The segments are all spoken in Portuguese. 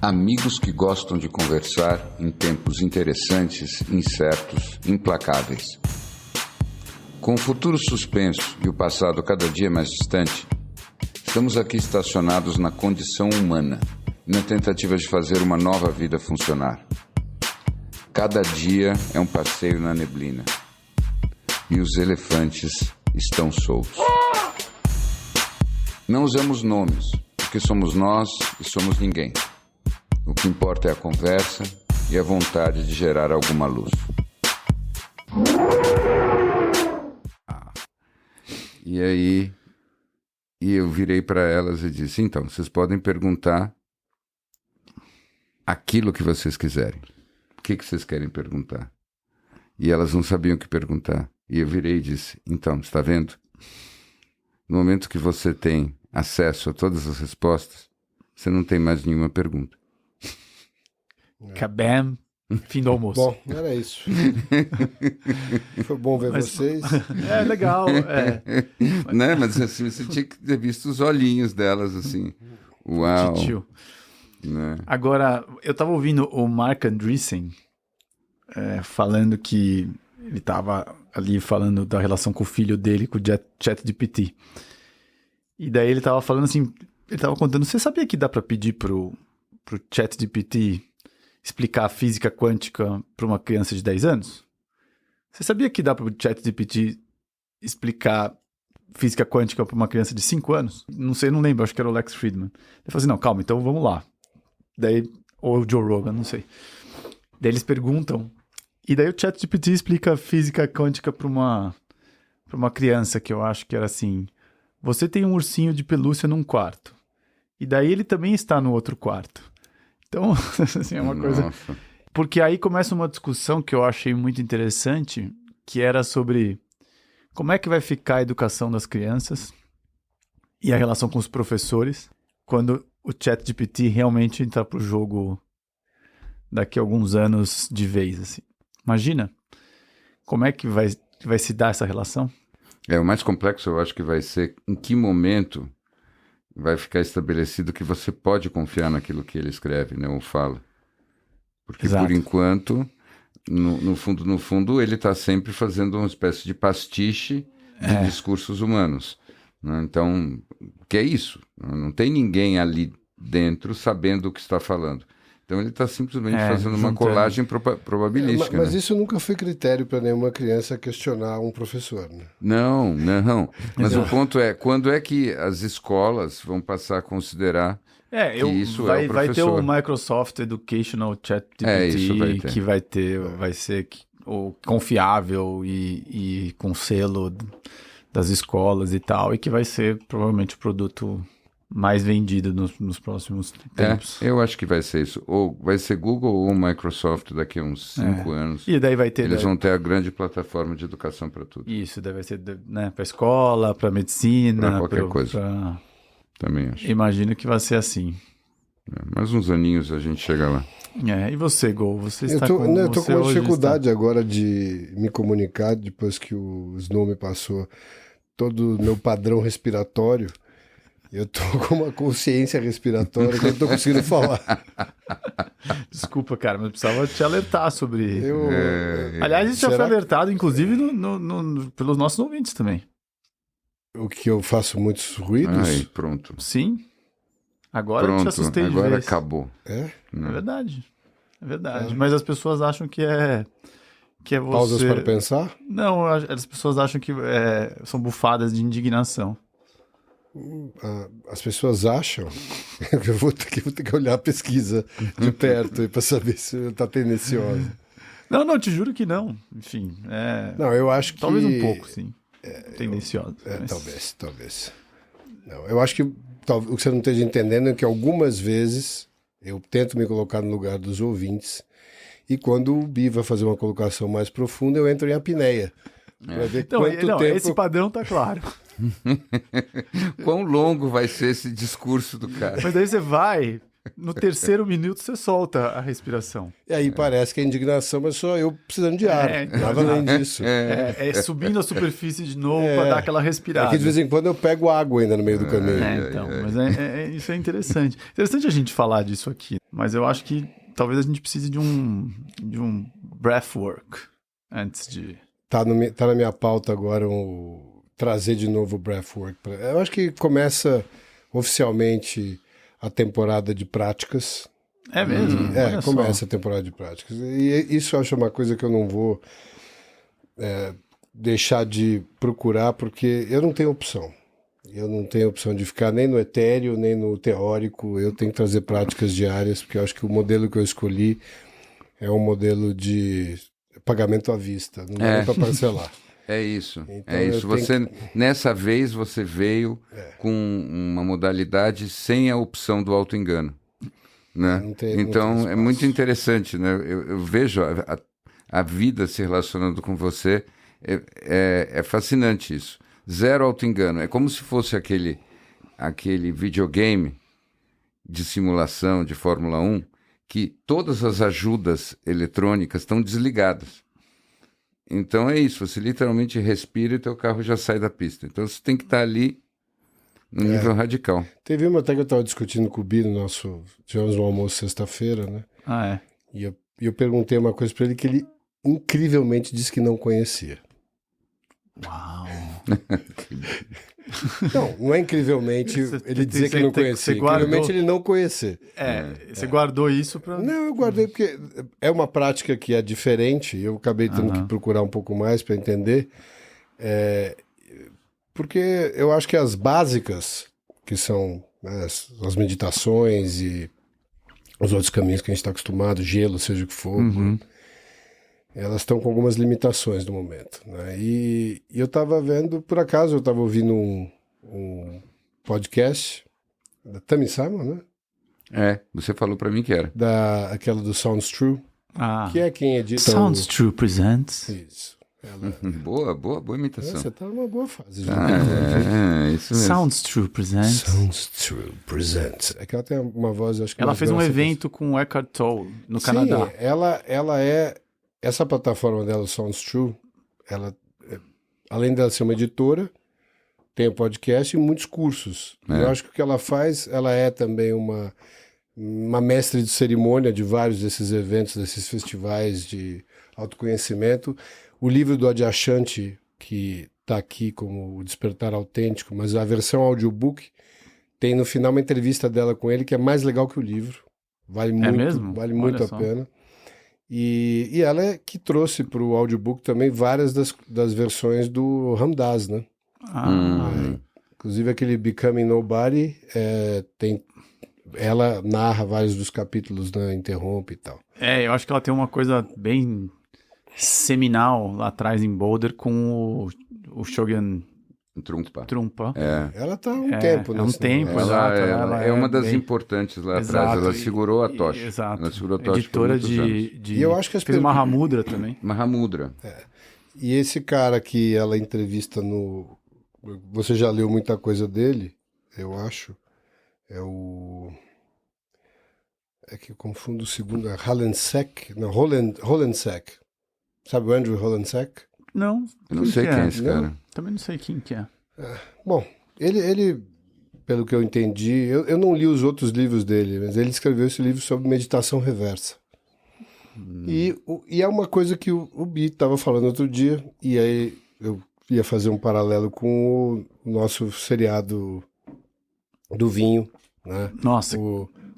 Amigos que gostam de conversar em tempos interessantes, incertos, implacáveis. Com o futuro suspenso e o passado cada dia mais distante, estamos aqui estacionados na condição humana, na tentativa de fazer uma nova vida funcionar. Cada dia é um passeio na neblina. E os elefantes estão soltos. Não usamos nomes, porque somos nós e somos ninguém. O que importa é a conversa e a vontade de gerar alguma luz. E aí, eu virei para elas e disse, então, vocês podem perguntar aquilo que vocês quiserem. O que vocês querem perguntar? E elas não sabiam o que perguntar. E eu virei e disse, então, está vendo? No momento que você tem acesso a todas as respostas, você não tem mais nenhuma pergunta. Kabam, fim do almoço. Bom, era isso. Foi bom ver vocês. É legal. Né? Mas assim, você tinha que ter visto os olhinhos delas, assim. Uau. Titio. Né? Agora, eu tava ouvindo o Mark Andreessen falando que ele tava ali falando da relação com o filho dele, com o ChatGPT. E daí ele tava falando assim, ele tava contando, você sabia que dá para pedir pro ChatGPT explicar a física quântica para uma criança de 10 anos? Você sabia que dá para o ChatGPT explicar física quântica para uma criança de 5 anos? Não sei, não lembro, acho que era o Lex Fridman. Ele falou assim, não, calma, então vamos lá. Daí, ou o Joe Rogan, não sei. Daí eles perguntam, e daí o ChatGPT explica a física quântica para uma criança, que eu acho que era assim, você tem um ursinho de pelúcia num quarto, e daí ele também está no outro quarto. Então, assim, é uma coisa... Porque aí começa uma discussão que eu achei muito interessante, que era sobre como é que vai ficar a educação das crianças e a relação com os professores quando o ChatGPT realmente entrar pro jogo daqui a alguns anos de vez, assim. Imagina como é que vai se dar essa relação? O mais complexo eu acho que vai ser em que momento vai ficar estabelecido que você pode confiar naquilo que ele escreve, né, ou fala. Porque, Exato. Por enquanto, no fundo, ele está sempre fazendo uma espécie de pastiche de discursos humanos. Né? Então, o que é isso? Não tem ninguém ali dentro sabendo o que está falando. Então, ele está simplesmente fazendo uma colagem probabilística. Mas né? isso nunca foi critério para nenhuma criança questionar um professor, né? Não. Mas o ponto é, quando é que as escolas vão passar a considerar que isso é o professor? Vai ter o Microsoft Educational ChatGPT, isso vai ter. que vai ser o confiável e com selo das escolas e tal, e que vai ser provavelmente o produto mais vendido nos próximos tempos. Eu acho que vai ser isso. Ou vai ser Google ou Microsoft daqui a uns 5 anos. E daí vai ter... Eles vão ter a grande plataforma de educação para tudo. Isso, daí vai ser para escola, para medicina... Para qualquer coisa. Também acho. Imagino que vai ser assim. Mais uns aninhos a gente chega lá. E você, Gol? Você está eu tô com uma dificuldade agora de me comunicar depois que o Snow me passou todo o meu padrão respiratório. Eu tô com uma consciência respiratória que eu não tô conseguindo falar. Desculpa, cara, mas eu precisava te alertar sobre... Eu... Aliás, isso já foi alertado, inclusive, pelos nossos ouvintes também. O que eu faço muitos ruídos? Aí, pronto. Sim. Agora eu te assustei de agora vez. acabou. É? É verdade. É verdade. Mas as pessoas acham que é você... Pausas para pensar? Não, as pessoas acham que são bufadas de indignação. As pessoas acham que eu vou ter que olhar a pesquisa de perto para saber se está tendenciosa. Não, te juro que não. Enfim, Não, eu acho que... Talvez um pouco, sim. Tendenciosa. Mas... Talvez. Não, eu acho que o que você não esteja entendendo é que algumas vezes eu tento me colocar no lugar dos ouvintes e quando o Bi vai fazer uma colocação mais profunda, eu entro em apneia. Pra ver quanto tempo... Esse padrão tá claro. Quão longo vai ser esse discurso do cara? Mas daí você vai No terceiro minuto você solta a respiração. E aí parece que é indignação, mas só eu precisando de ar. Então, Nada além disso. É subindo a superfície de novo para dar aquela respirada. Aqui de vez em quando eu pego água ainda no meio do caminho. Então, mas isso é interessante. Interessante a gente falar disso aqui, mas eu acho que talvez a gente precise de um breathwork antes de... Tá na minha pauta agora trazer de novo o breathwork. Eu acho que começa oficialmente a temporada de práticas. É mesmo? Começa a temporada de práticas. E isso eu acho uma coisa que eu não vou deixar de procurar, porque eu não tenho opção. Eu não tenho opção de ficar nem no etéreo, nem no teórico. Eu tenho que trazer práticas diárias, porque eu acho que o modelo que eu escolhi é um modelo de pagamento à vista. Não dá nem para parcelar. É isso, Então, é isso. Nessa vez você veio com uma modalidade sem a opção do auto-engano, né? Então é muito interessante, né? Eu vejo a vida se relacionando com você, é fascinante isso. Zero auto-engano, é como se fosse aquele videogame de simulação de Fórmula 1 que todas as ajudas eletrônicas estão desligadas. Então é isso, você literalmente respira e teu carro já sai da pista. Então você tem que estar ali no nível radical. Teve uma até que eu estava discutindo com o Bino, tivemos um almoço sexta-feira, né? E eu perguntei uma coisa para ele que ele incrivelmente disse que não conhecia. Uau! Não é incrivelmente ele dizer que não conhecia, incrivelmente ele não conhecer. Você guardou isso para... Não, eu guardei porque é uma prática que é diferente, eu acabei tendo que procurar um pouco mais para entender, porque eu acho que as básicas, que são as meditações e os outros caminhos que a gente está acostumado, gelo, seja o que for, elas estão com algumas limitações no momento, né? E eu estava vendo, por acaso, eu estava ouvindo um podcast da Tammy Simon, né? Você falou para mim que era. Aquela do Sounds True, que é quem edita Sounds True Presents. Isso. Boa imitação. Você tá numa boa fase. Isso mesmo. Sounds True Presents. Sounds True Presents. É que ela tem uma voz, acho que... Ela fez um evento com o Eckhart Tolle no Canadá. Sim, ela é... Essa plataforma dela, Sounds True, ela, além dela ser uma editora, tem o podcast e muitos cursos. Eu acho que o que ela faz, ela é também uma mestre de cerimônia de vários desses eventos, desses festivais de autoconhecimento. O livro do Adyashanti, que está aqui como O Despertar Autêntico, mas a versão audiobook, tem no final uma entrevista dela com ele que é mais legal que o livro. Vale muito a pena. E ela é que trouxe para o audiobook também várias das versões do Ram Dass, né? Inclusive aquele Becoming Nobody, ela narra vários dos capítulos, né? Interrompe e tal. Eu acho que ela tem uma coisa bem seminal lá atrás em Boulder com o Shogun Trungpa. Ela está há um tempo, né? Há um tempo, exato. Ela é uma das importantes lá atrás. Ela segurou a tocha. Exato. Ela segurou a tocha editora por muitos anos. E eu acho que fez o Mahamudra também. Mahamudra. E esse cara que ela entrevista você já leu muita coisa dele, eu acho. É que eu confundo o segundo. É Holensek. Não, Holensek. Sabe o Andrew Holensek? Não. Eu não sei quem é esse cara. Também não sei quem que é. Bom, ele, pelo que eu entendi, eu não li os outros livros dele, mas ele escreveu esse livro sobre meditação reversa. E é uma coisa que o Bi estava falando outro dia, e aí eu ia fazer um paralelo com o nosso seriado do vinho, né? Nossa.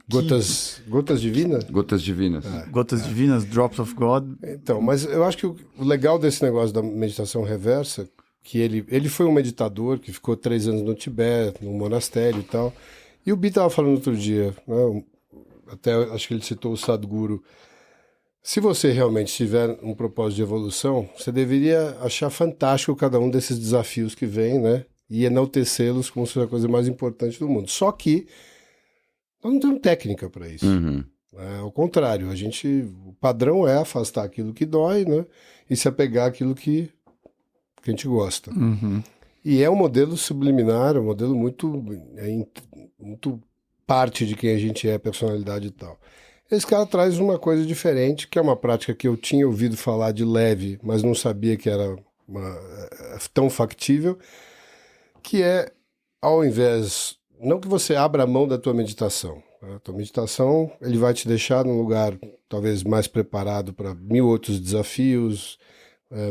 Gotas Divinas? Gotas Divinas. Gotas Divinas, Drops of God. Então, mas eu acho que o legal desse negócio da meditação reversa, que ele foi um meditador que ficou 3 anos no Tibete, num monastério e tal. E o Bi estava falando outro dia, né? Até acho que ele citou o Sadhguru. Se você realmente tiver um propósito de evolução, você deveria achar fantástico cada um desses desafios que vem, né? E enaltecê-los como se fosse a coisa mais importante do mundo. Só que nós não temos técnica para isso. Ao contrário, o padrão é afastar aquilo que dói, né? E se apegar àquilo que a gente gosta. E é um modelo subliminar, um modelo muito parte de quem a gente é, personalidade e tal. Esse cara traz uma coisa diferente, que é uma prática que eu tinha ouvido falar de leve, mas não sabia que era tão factível, que é, ao invés, não que você abra a mão da tua meditação. A tua meditação, ele vai te deixar num lugar talvez mais preparado para 1000 outros desafios,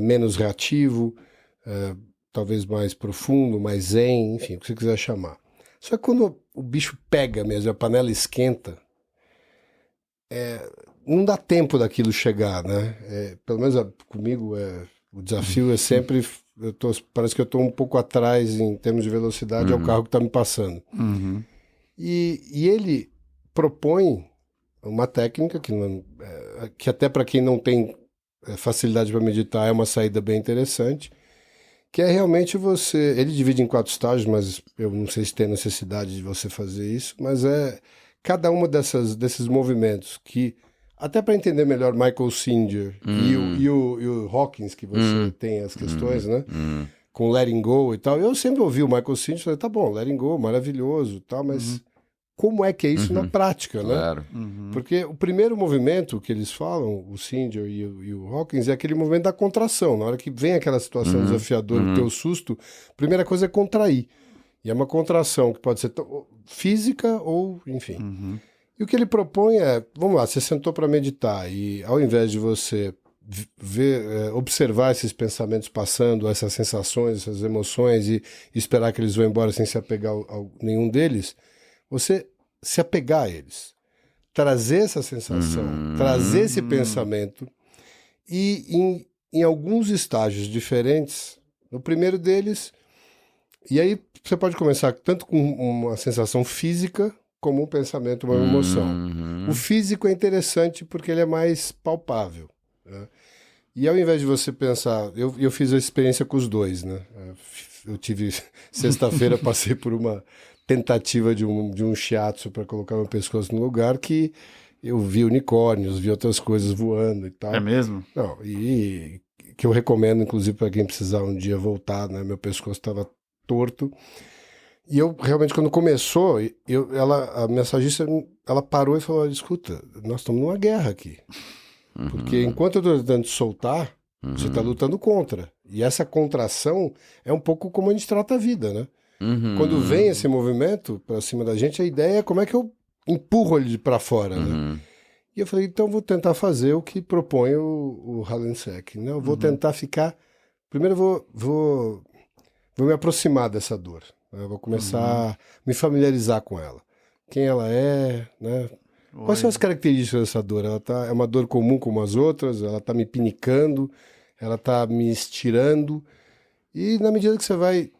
menos reativo, talvez mais profundo, mais zen, enfim, o que você quiser chamar. Só que quando o bicho pega mesmo, a panela esquenta, não dá tempo daquilo chegar, né? Pelo menos comigo, o desafio é sempre... parece que eu estou um pouco atrás em termos de velocidade ao carro que está me passando. Uhum. E ele propõe uma técnica que até para quem não tem facilidade para meditar é uma saída bem interessante, que é realmente você... Ele divide em 4 estágios, mas eu não sei se tem necessidade de você fazer isso, mas cada uma desses movimentos que, até para entender melhor Michael Singer e o Hawkins, que você tem as questões, né? Com Letting Go e tal. Eu sempre ouvi o Michael Singer e falei, tá bom, Letting Go, maravilhoso, tal, mas como é que é isso na prática, né? Claro. Porque o primeiro movimento que eles falam, o Singer e o Hawkins, é aquele movimento da contração. Na hora que vem aquela situação desafiadora, o teu susto, a primeira coisa é contrair. E é uma contração que pode ser física ou, enfim. E o que ele propõe é, vamos lá, você sentou para meditar e ao invés de você observar esses pensamentos passando, essas sensações, essas emoções e esperar que eles vão embora sem se apegar a nenhum deles, você se apegar a eles. Trazer essa sensação, trazer esse pensamento e em alguns estágios diferentes, no primeiro deles, e aí você pode começar tanto com uma sensação física como um pensamento, uma emoção. O físico é interessante porque ele é mais palpável, né? E ao invés de você pensar... Eu fiz a experiência com os dois, né? Eu tive... Sexta-feira passei por uma tentativa de um shiatsu para colocar meu pescoço no lugar que eu vi unicórnios, vi outras coisas voando e tal. É mesmo? Não, e que eu recomendo, inclusive, para quem precisar um dia voltar, né? Meu pescoço estava torto. E eu, realmente, quando começou, a mensagista, ela parou e falou, escuta, nós estamos numa guerra aqui. Porque enquanto eu estou tentando soltar, você está lutando contra. E essa contração é um pouco como a gente trata a vida, né? Quando vem esse movimento para cima da gente, a ideia é como é que eu empurro ele para fora, né? E eu falei, então vou tentar fazer o que propõe o Halen-Sek, né? Eu vou tentar ficar... Primeiro eu vou me aproximar dessa dor. Eu vou começar a me familiarizar com ela. Quem ela é, né? Quais são as características dessa dor? É uma dor comum como as outras? Ela está me pinicando? Ela está me estirando? E na medida que você vai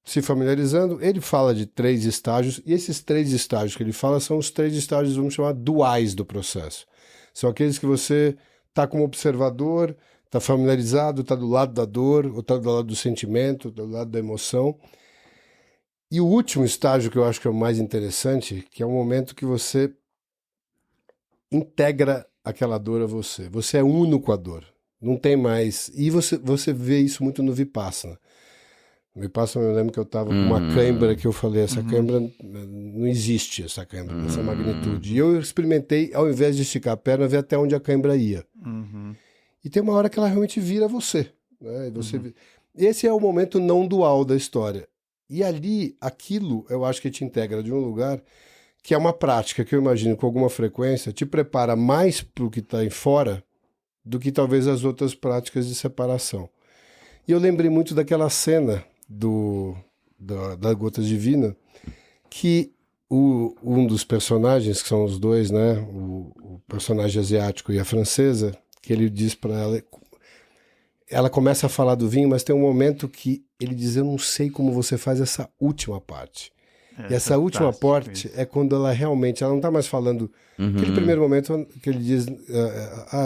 se familiarizando, ele fala de 3 estágios, e esses 3 estágios que ele fala são os 3 estágios, vamos chamar, duais do processo. São aqueles que você está como observador, está familiarizado, está do lado da dor, ou está do lado do sentimento, do lado da emoção. E o último estágio, que eu acho que é o mais interessante, que é o momento que você integra aquela dor a você. Você é uno com a dor. Não tem mais... E você vê isso muito no Vipassana. No Vipassana eu lembro que eu estava com uma cãibra que eu falei, essa cãibra, não existe essa cãibra, essa magnitude. E eu experimentei, ao invés de esticar a perna, ver até onde a cãibra ia. E tem uma hora que ela realmente vira você. Né? Esse é o momento não dual da história. E ali, aquilo, eu acho que te integra de um lugar que é uma prática que eu imagino com alguma frequência, te prepara mais para o que está em fora do que talvez as outras práticas de separação. E eu lembrei muito daquela cena da Gota Divina, que um dos personagens, que são os dois, né, o personagem asiático e a francesa, que ele diz para ela começa a falar do vinho, mas tem um momento que ele diz, eu não sei como você faz essa última parte. E essa última parte é quando ela realmente, ela não está mais falando, aquele primeiro momento que ele diz,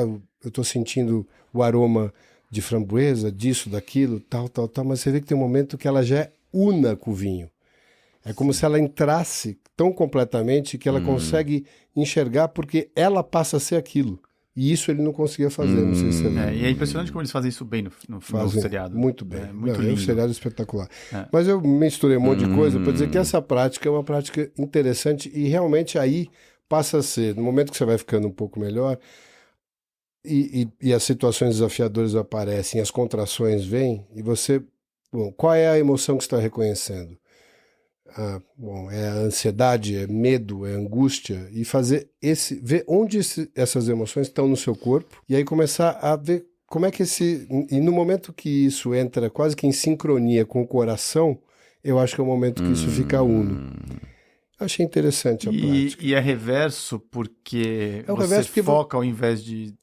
eu estou sentindo o aroma de framboesa, disso, daquilo, tal, mas você vê que tem um momento que ela já é una com o vinho. É como se ela entrasse tão completamente que ela consegue enxergar porque ela passa a ser aquilo. E isso ele não conseguia fazer, não sei se você lembra. E é impressionante como eles fazem isso bem no seriado. Muito bem. É muito É um lindo. seriado espetacular. Mas eu misturei um monte de coisa para dizer que essa prática é uma prática interessante e realmente aí passa a ser, no momento que você vai ficando um pouco melhor e as situações desafiadoras aparecem, as contrações vêm e você... Bom, qual é a emoção que você está reconhecendo? É a ansiedade, é medo, é angústia, e ver onde essas emoções estão no seu corpo, e aí começar a ver como é que e no momento que isso entra quase que em sincronia com o coração, eu acho que é o momento que isso fica uno. Achei interessante a prática. E é reverso porque reverso porque foca ao invés de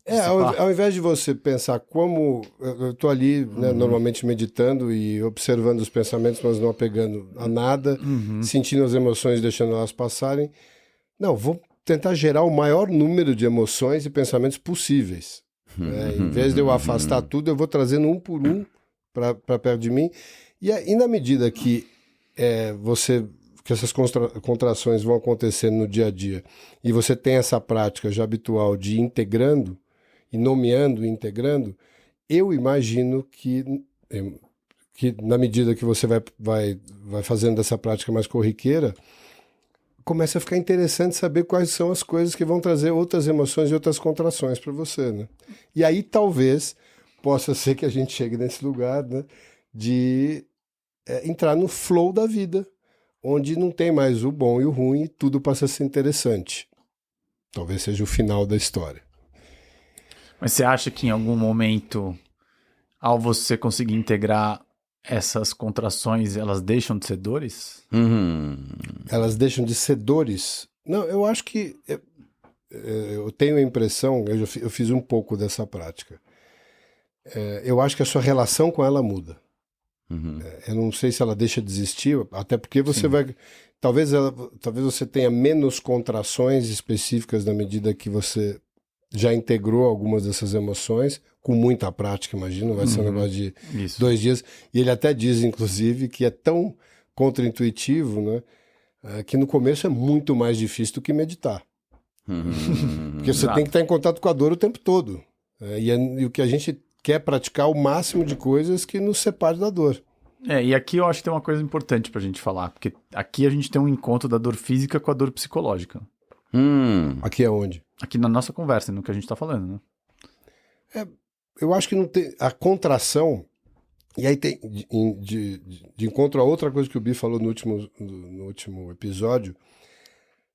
ao invés de você pensar como... Eu estou ali, né, normalmente meditando e observando os pensamentos, mas não apegando a nada, sentindo as emoções e deixando elas passarem. Não, vou tentar gerar o maior número de emoções e pensamentos possíveis. Né? Em vez de eu afastar tudo, eu vou trazendo um por um para perto de mim. E na medida que que essas contrações vão acontecendo no dia a dia, e você tem essa prática já habitual de ir integrando, e nomeando e integrando, eu imagino que na medida que você vai fazendo essa prática mais corriqueira, começa a ficar interessante saber quais são as coisas que vão trazer outras emoções e outras contrações para você, né? E aí talvez possa ser que a gente chegue nesse lugar, né, de entrar no flow da vida, onde não tem mais o bom e o ruim e tudo passa a ser interessante. Talvez seja o final da história. Mas você acha que em algum momento, ao você conseguir integrar essas contrações, elas deixam de ser dores? Elas deixam de ser dores? Não, eu acho que... Eu tenho a impressão, eu fiz um pouco dessa prática. Eu acho que a sua relação com ela muda. Eu não sei se ela deixa de existir, até porque você vai... Talvez você tenha menos contrações específicas na medida que você já integrou algumas dessas emoções, com muita prática, imagino, vai ser um negócio de 2 dias. E ele até diz, inclusive, que é tão contraintuitivo, né, que no começo é muito mais difícil do que meditar. Porque você tem que estar em contato com a dor o tempo todo. E o que a gente quer praticar o máximo de coisas que nos separe da dor. E aqui eu acho que tem uma coisa importante pra gente falar, porque aqui a gente tem um encontro da dor física com a dor psicológica. Aqui é onde? Aqui na nossa conversa, no que a gente tá falando, né? Eu acho que não tem... A contração... E aí tem... De encontro a outra coisa que o Bi falou no último episódio,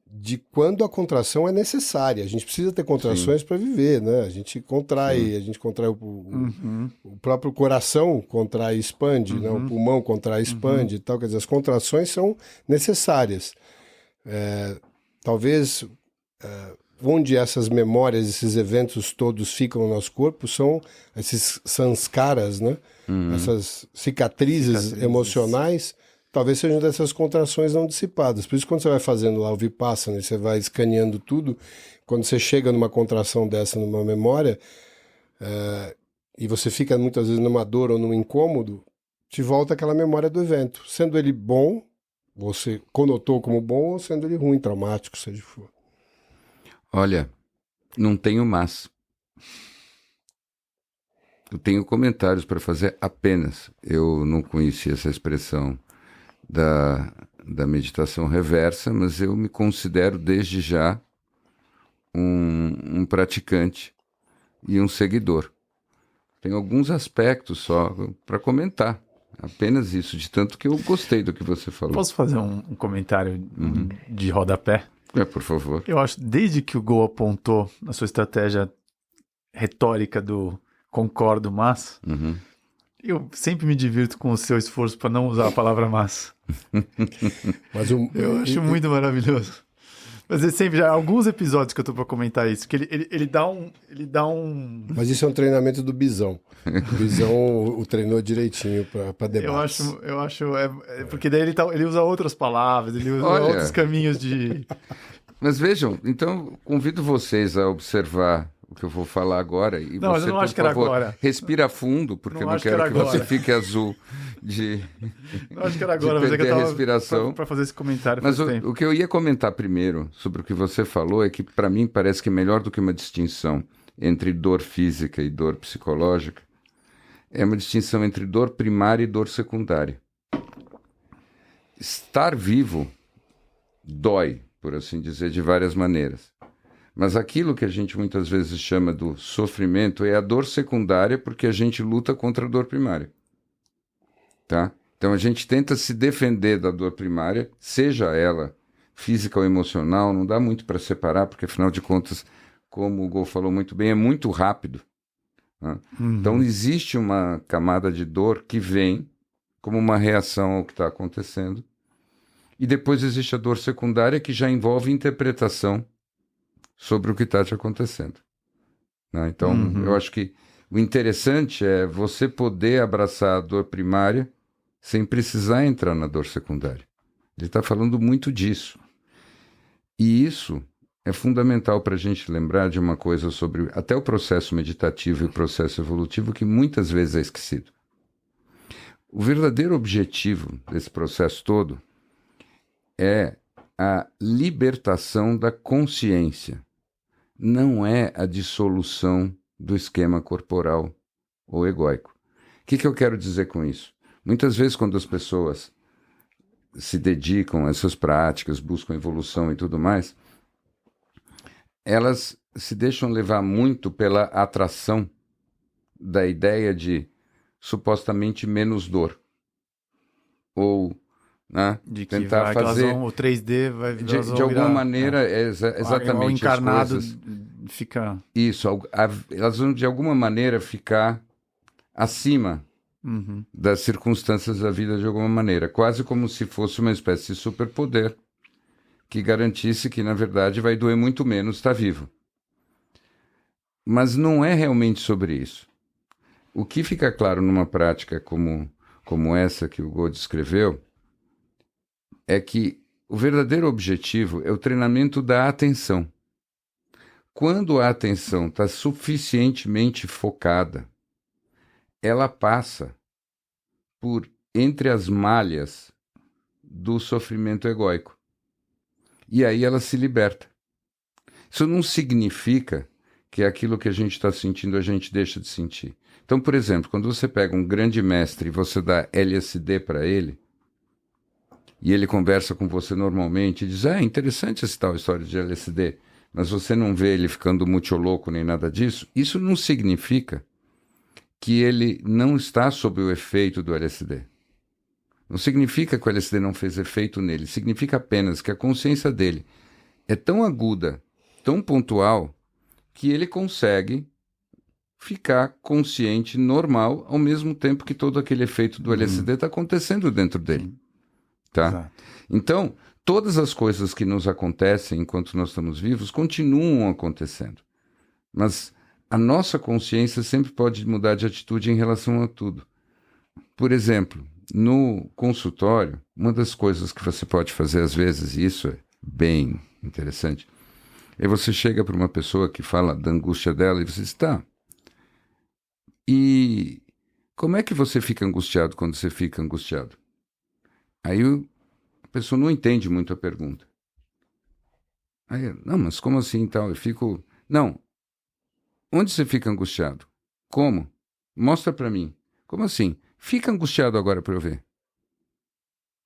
de quando a contração é necessária. A gente precisa ter contrações para viver, né? A gente contrai o próprio coração contrai e expande, né? O pulmão contrai e expande e tal. Quer dizer, as contrações são necessárias. Talvez onde essas memórias, esses eventos todos ficam no nosso corpo são esses sanskaras, né? Essas cicatrizes emocionais, talvez sejam dessas contrações não dissipadas. Por isso, quando você vai fazendo lá o Vipassana e você vai escaneando tudo, quando você chega numa contração dessa, numa memória, e você fica muitas vezes numa dor ou num incômodo, te volta aquela memória do evento. Sendo ele bom, você conotou como bom, ou sendo ele ruim, traumático, seja o que for. Olha, não tenho mas. Eu tenho comentários para fazer apenas. Eu não conhecia essa expressão da meditação reversa, mas eu me considero desde já um praticante e um seguidor. Tem alguns aspectos só para comentar. Apenas isso, de tanto que eu gostei do que você falou. Posso fazer um comentário de rodapé? Por favor. Eu acho, desde que o Go apontou na sua estratégia retórica do concordo, mas... Eu sempre me divirto com o seu esforço para não usar a palavra mas. Eu acho muito maravilhoso. Mas sempre já há alguns episódios que eu tô para comentar isso, que ele dá um... Mas isso é um treinamento do Bisão. O Bisão o treinou direitinho para debate. Eu acho porque daí ele usa outras palavras, ele usa outros caminhos de... Mas vejam, então convido vocês a observar o que eu vou falar agora. E não, você, mas eu não acho por favor, que era agora. Respira fundo, porque eu não quero que você fique azul de não acho que era agora, mas é que eu tava respiração. Para fazer esse comentário. Mas o que eu ia comentar primeiro sobre o que você falou é que, para mim, parece que melhor do que uma distinção entre dor física e dor psicológica, é uma distinção entre dor primária e dor secundária. Estar vivo dói, por assim dizer, de várias maneiras. Mas aquilo que a gente muitas vezes chama do sofrimento é a dor secundária, porque a gente luta contra a dor primária. Tá? Então a gente tenta se defender da dor primária, seja ela física ou emocional, não dá muito para separar, porque afinal de contas, como o Gol falou muito bem, é muito rápido. Né? Então existe uma camada de dor que vem como uma reação ao que está acontecendo, e depois existe a dor secundária que já envolve interpretação sobre o que está te acontecendo. Né? Então eu acho que o interessante é você poder abraçar a dor primária sem precisar entrar na dor secundária. Ele está falando muito disso. E isso é fundamental para a gente lembrar de uma coisa sobre até o processo meditativo e o processo evolutivo que muitas vezes é esquecido. O verdadeiro objetivo desse processo todo é a libertação da consciência. Não é a dissolução do esquema corporal ou egóico. O que eu quero dizer com isso? Muitas vezes quando as pessoas se dedicam a essas práticas, buscam evolução e tudo mais, elas se deixam levar muito pela atração da ideia de supostamente menos dor. Ou né, de que tentar fazer... o 3D vai de alguma maneira, exatamente. O encarnado as coisas, fica... Isso, elas vão de alguma maneira ficar acima das circunstâncias da vida de alguma maneira, quase como se fosse uma espécie de superpoder que garantisse que, na verdade, vai doer muito menos estar vivo. Mas não é realmente sobre isso. O que fica claro numa prática como essa que o Go descreveu é que o verdadeiro objetivo é o treinamento da atenção. Quando a atenção está suficientemente focada, ela passa por entre as malhas do sofrimento egóico. E aí ela se liberta. Isso não significa que aquilo que a gente está sentindo a gente deixa de sentir. Então, por exemplo, quando você pega um grande mestre e você dá LSD para ele, e ele conversa com você normalmente e diz, é interessante essa tal história de LSD, mas você não vê ele ficando muito louco nem nada disso, isso não significa que ele não está sob o efeito do LSD. Não significa que o LSD não fez efeito nele, significa apenas que a consciência dele é tão aguda, tão pontual, que ele consegue ficar consciente, normal, ao mesmo tempo que todo aquele efeito do LSD está acontecendo dentro dele. Tá? Exato. Então, todas as coisas que nos acontecem enquanto nós estamos vivos continuam acontecendo. Mas a nossa consciência sempre pode mudar de atitude em relação a tudo. Por exemplo, no consultório, uma das coisas que você pode fazer às vezes, e isso é bem interessante, é você chega para uma pessoa que fala da angústia dela e você diz, tá, e como é que você fica angustiado quando você fica angustiado? Aí a pessoa não entende muito a pergunta. Aí, não, mas como assim tal? Eu fico... Não. Onde você fica angustiado? Como? Mostra para mim. Como assim? Fica angustiado agora para eu ver.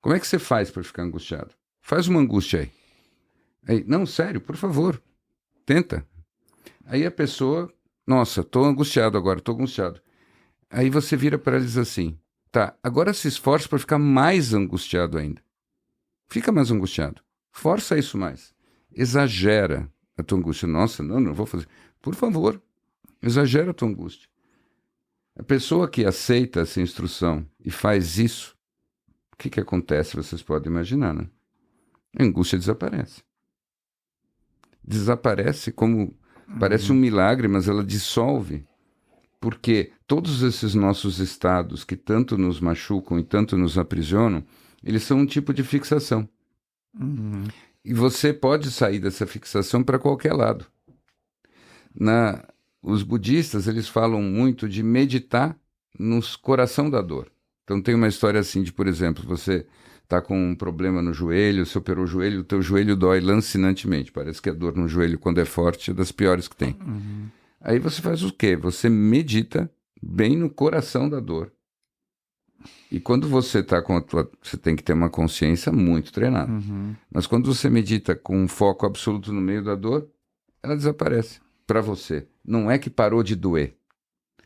Como é que você faz para ficar angustiado? Faz uma angústia aí. Aí, não, sério, por favor. Tenta. Aí a pessoa... Nossa, tô angustiado agora, tô angustiado. Aí você vira para ela e diz assim... Tá, agora se esforce para ficar mais angustiado ainda. Fica mais angustiado. Força isso mais. Exagera a tua angústia. Nossa, não vou fazer. Por favor, exagera a tua angústia. A pessoa que aceita essa instrução e faz isso, o que acontece? Vocês podem imaginar, né? A angústia desaparece. Desaparece como... Parece um milagre, mas ela dissolve. Porque todos esses nossos estados que tanto nos machucam e tanto nos aprisionam, eles são um tipo de fixação. E você pode sair dessa fixação para qualquer lado. Os budistas, eles falam muito de meditar no coração da dor. Então tem uma história assim de, por exemplo, você está com um problema no joelho, você operou o joelho, o teu joelho dói lancinantemente. Parece que a dor no joelho, quando é forte, é das piores que tem. Aí você faz o quê? Você medita bem no coração da dor. E quando você está com você tem que ter uma consciência muito treinada. Mas quando você medita com um foco absoluto no meio da dor, ela desaparece para você. Não é que parou de doer.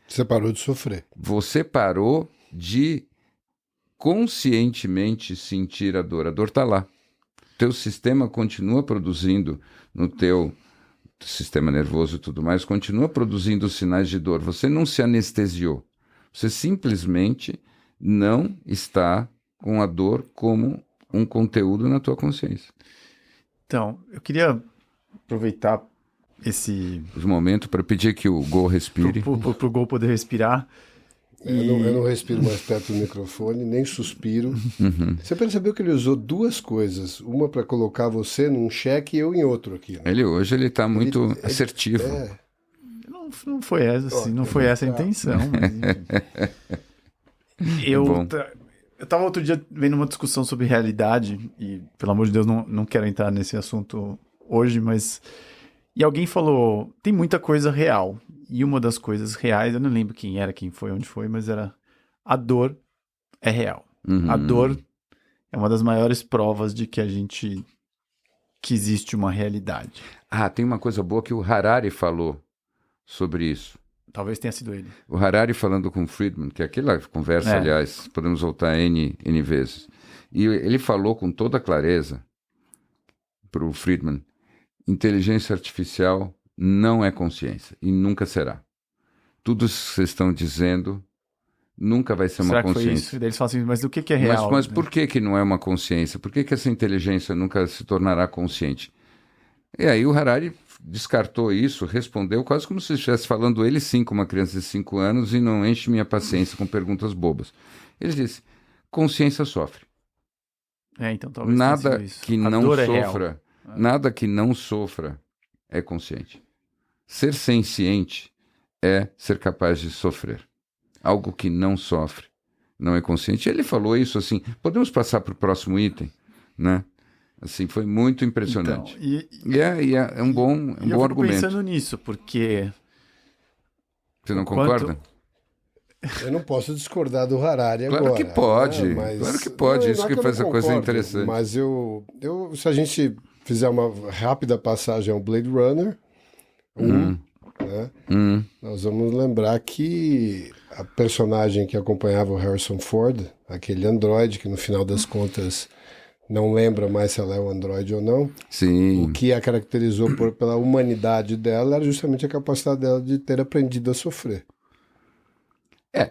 Você parou de sofrer. Você parou de conscientemente sentir a dor. A dor está lá. Teu sistema continua produzindo no teu sistema nervoso e tudo mais, continua produzindo sinais de dor. Você não se anestesiou. Você simplesmente não está com a dor como um conteúdo na tua consciência. Então, eu queria aproveitar esse momento para pedir que o Gol respire. Pro Gol poder respirar. Eu não respiro mais perto do microfone, nem suspiro. Você percebeu que ele usou duas coisas. Uma para colocar você num cheque e eu em outro aqui. Né? Hoje ele está muito assertivo. Não foi essa, assim, não foi essa a intenção. Mas, eu estava outro dia vendo uma discussão sobre realidade e, pelo amor de Deus, não quero entrar nesse assunto hoje, mas... E alguém falou, tem muita coisa real. E uma das coisas reais, eu não lembro quem era, quem foi, onde foi, mas era a dor é real. A dor é uma das maiores provas de que existe uma realidade. Tem uma coisa boa que o Harari falou sobre isso. Talvez tenha sido ele. O Harari falando com o Friedman, que é aquela conversa, aliás, podemos voltar N vezes. E ele falou com toda clareza para o Friedman, inteligência artificial não é consciência e nunca será. Tudo isso que vocês estão dizendo nunca vai ser uma consciência. Foi isso? E daí eles falam assim, mas o que é real? Mas por que não é uma consciência? Por que essa inteligência nunca se tornará consciente? E aí o Harari descartou isso, respondeu quase como se estivesse falando ele sim com uma criança de 5 anos e não enche minha paciência com perguntas bobas. Ele disse, consciência sofre. Então talvez nada que não sofra, nada que não sofra é consciente. Ser senciente é ser capaz de sofrer. Algo que não sofre não é consciente. Ele falou isso assim, podemos passar para o próximo item, né? Assim, foi muito impressionante. Então, é um bom argumento. Eu fico pensando nisso, porque... Você não concorda? Eu não posso discordar do Harari agora. Claro que pode, mas... claro que pode. Isso que faz a coisa interessante. Mas se a gente fizer uma rápida passagem ao Blade Runner 1, né? Nós vamos lembrar que a personagem que acompanhava o Harrison Ford, aquele androide que no final das contas não lembra mais se ela é um androide ou não. Sim. O que a caracterizou pela humanidade dela era justamente a capacidade dela de ter aprendido a sofrer.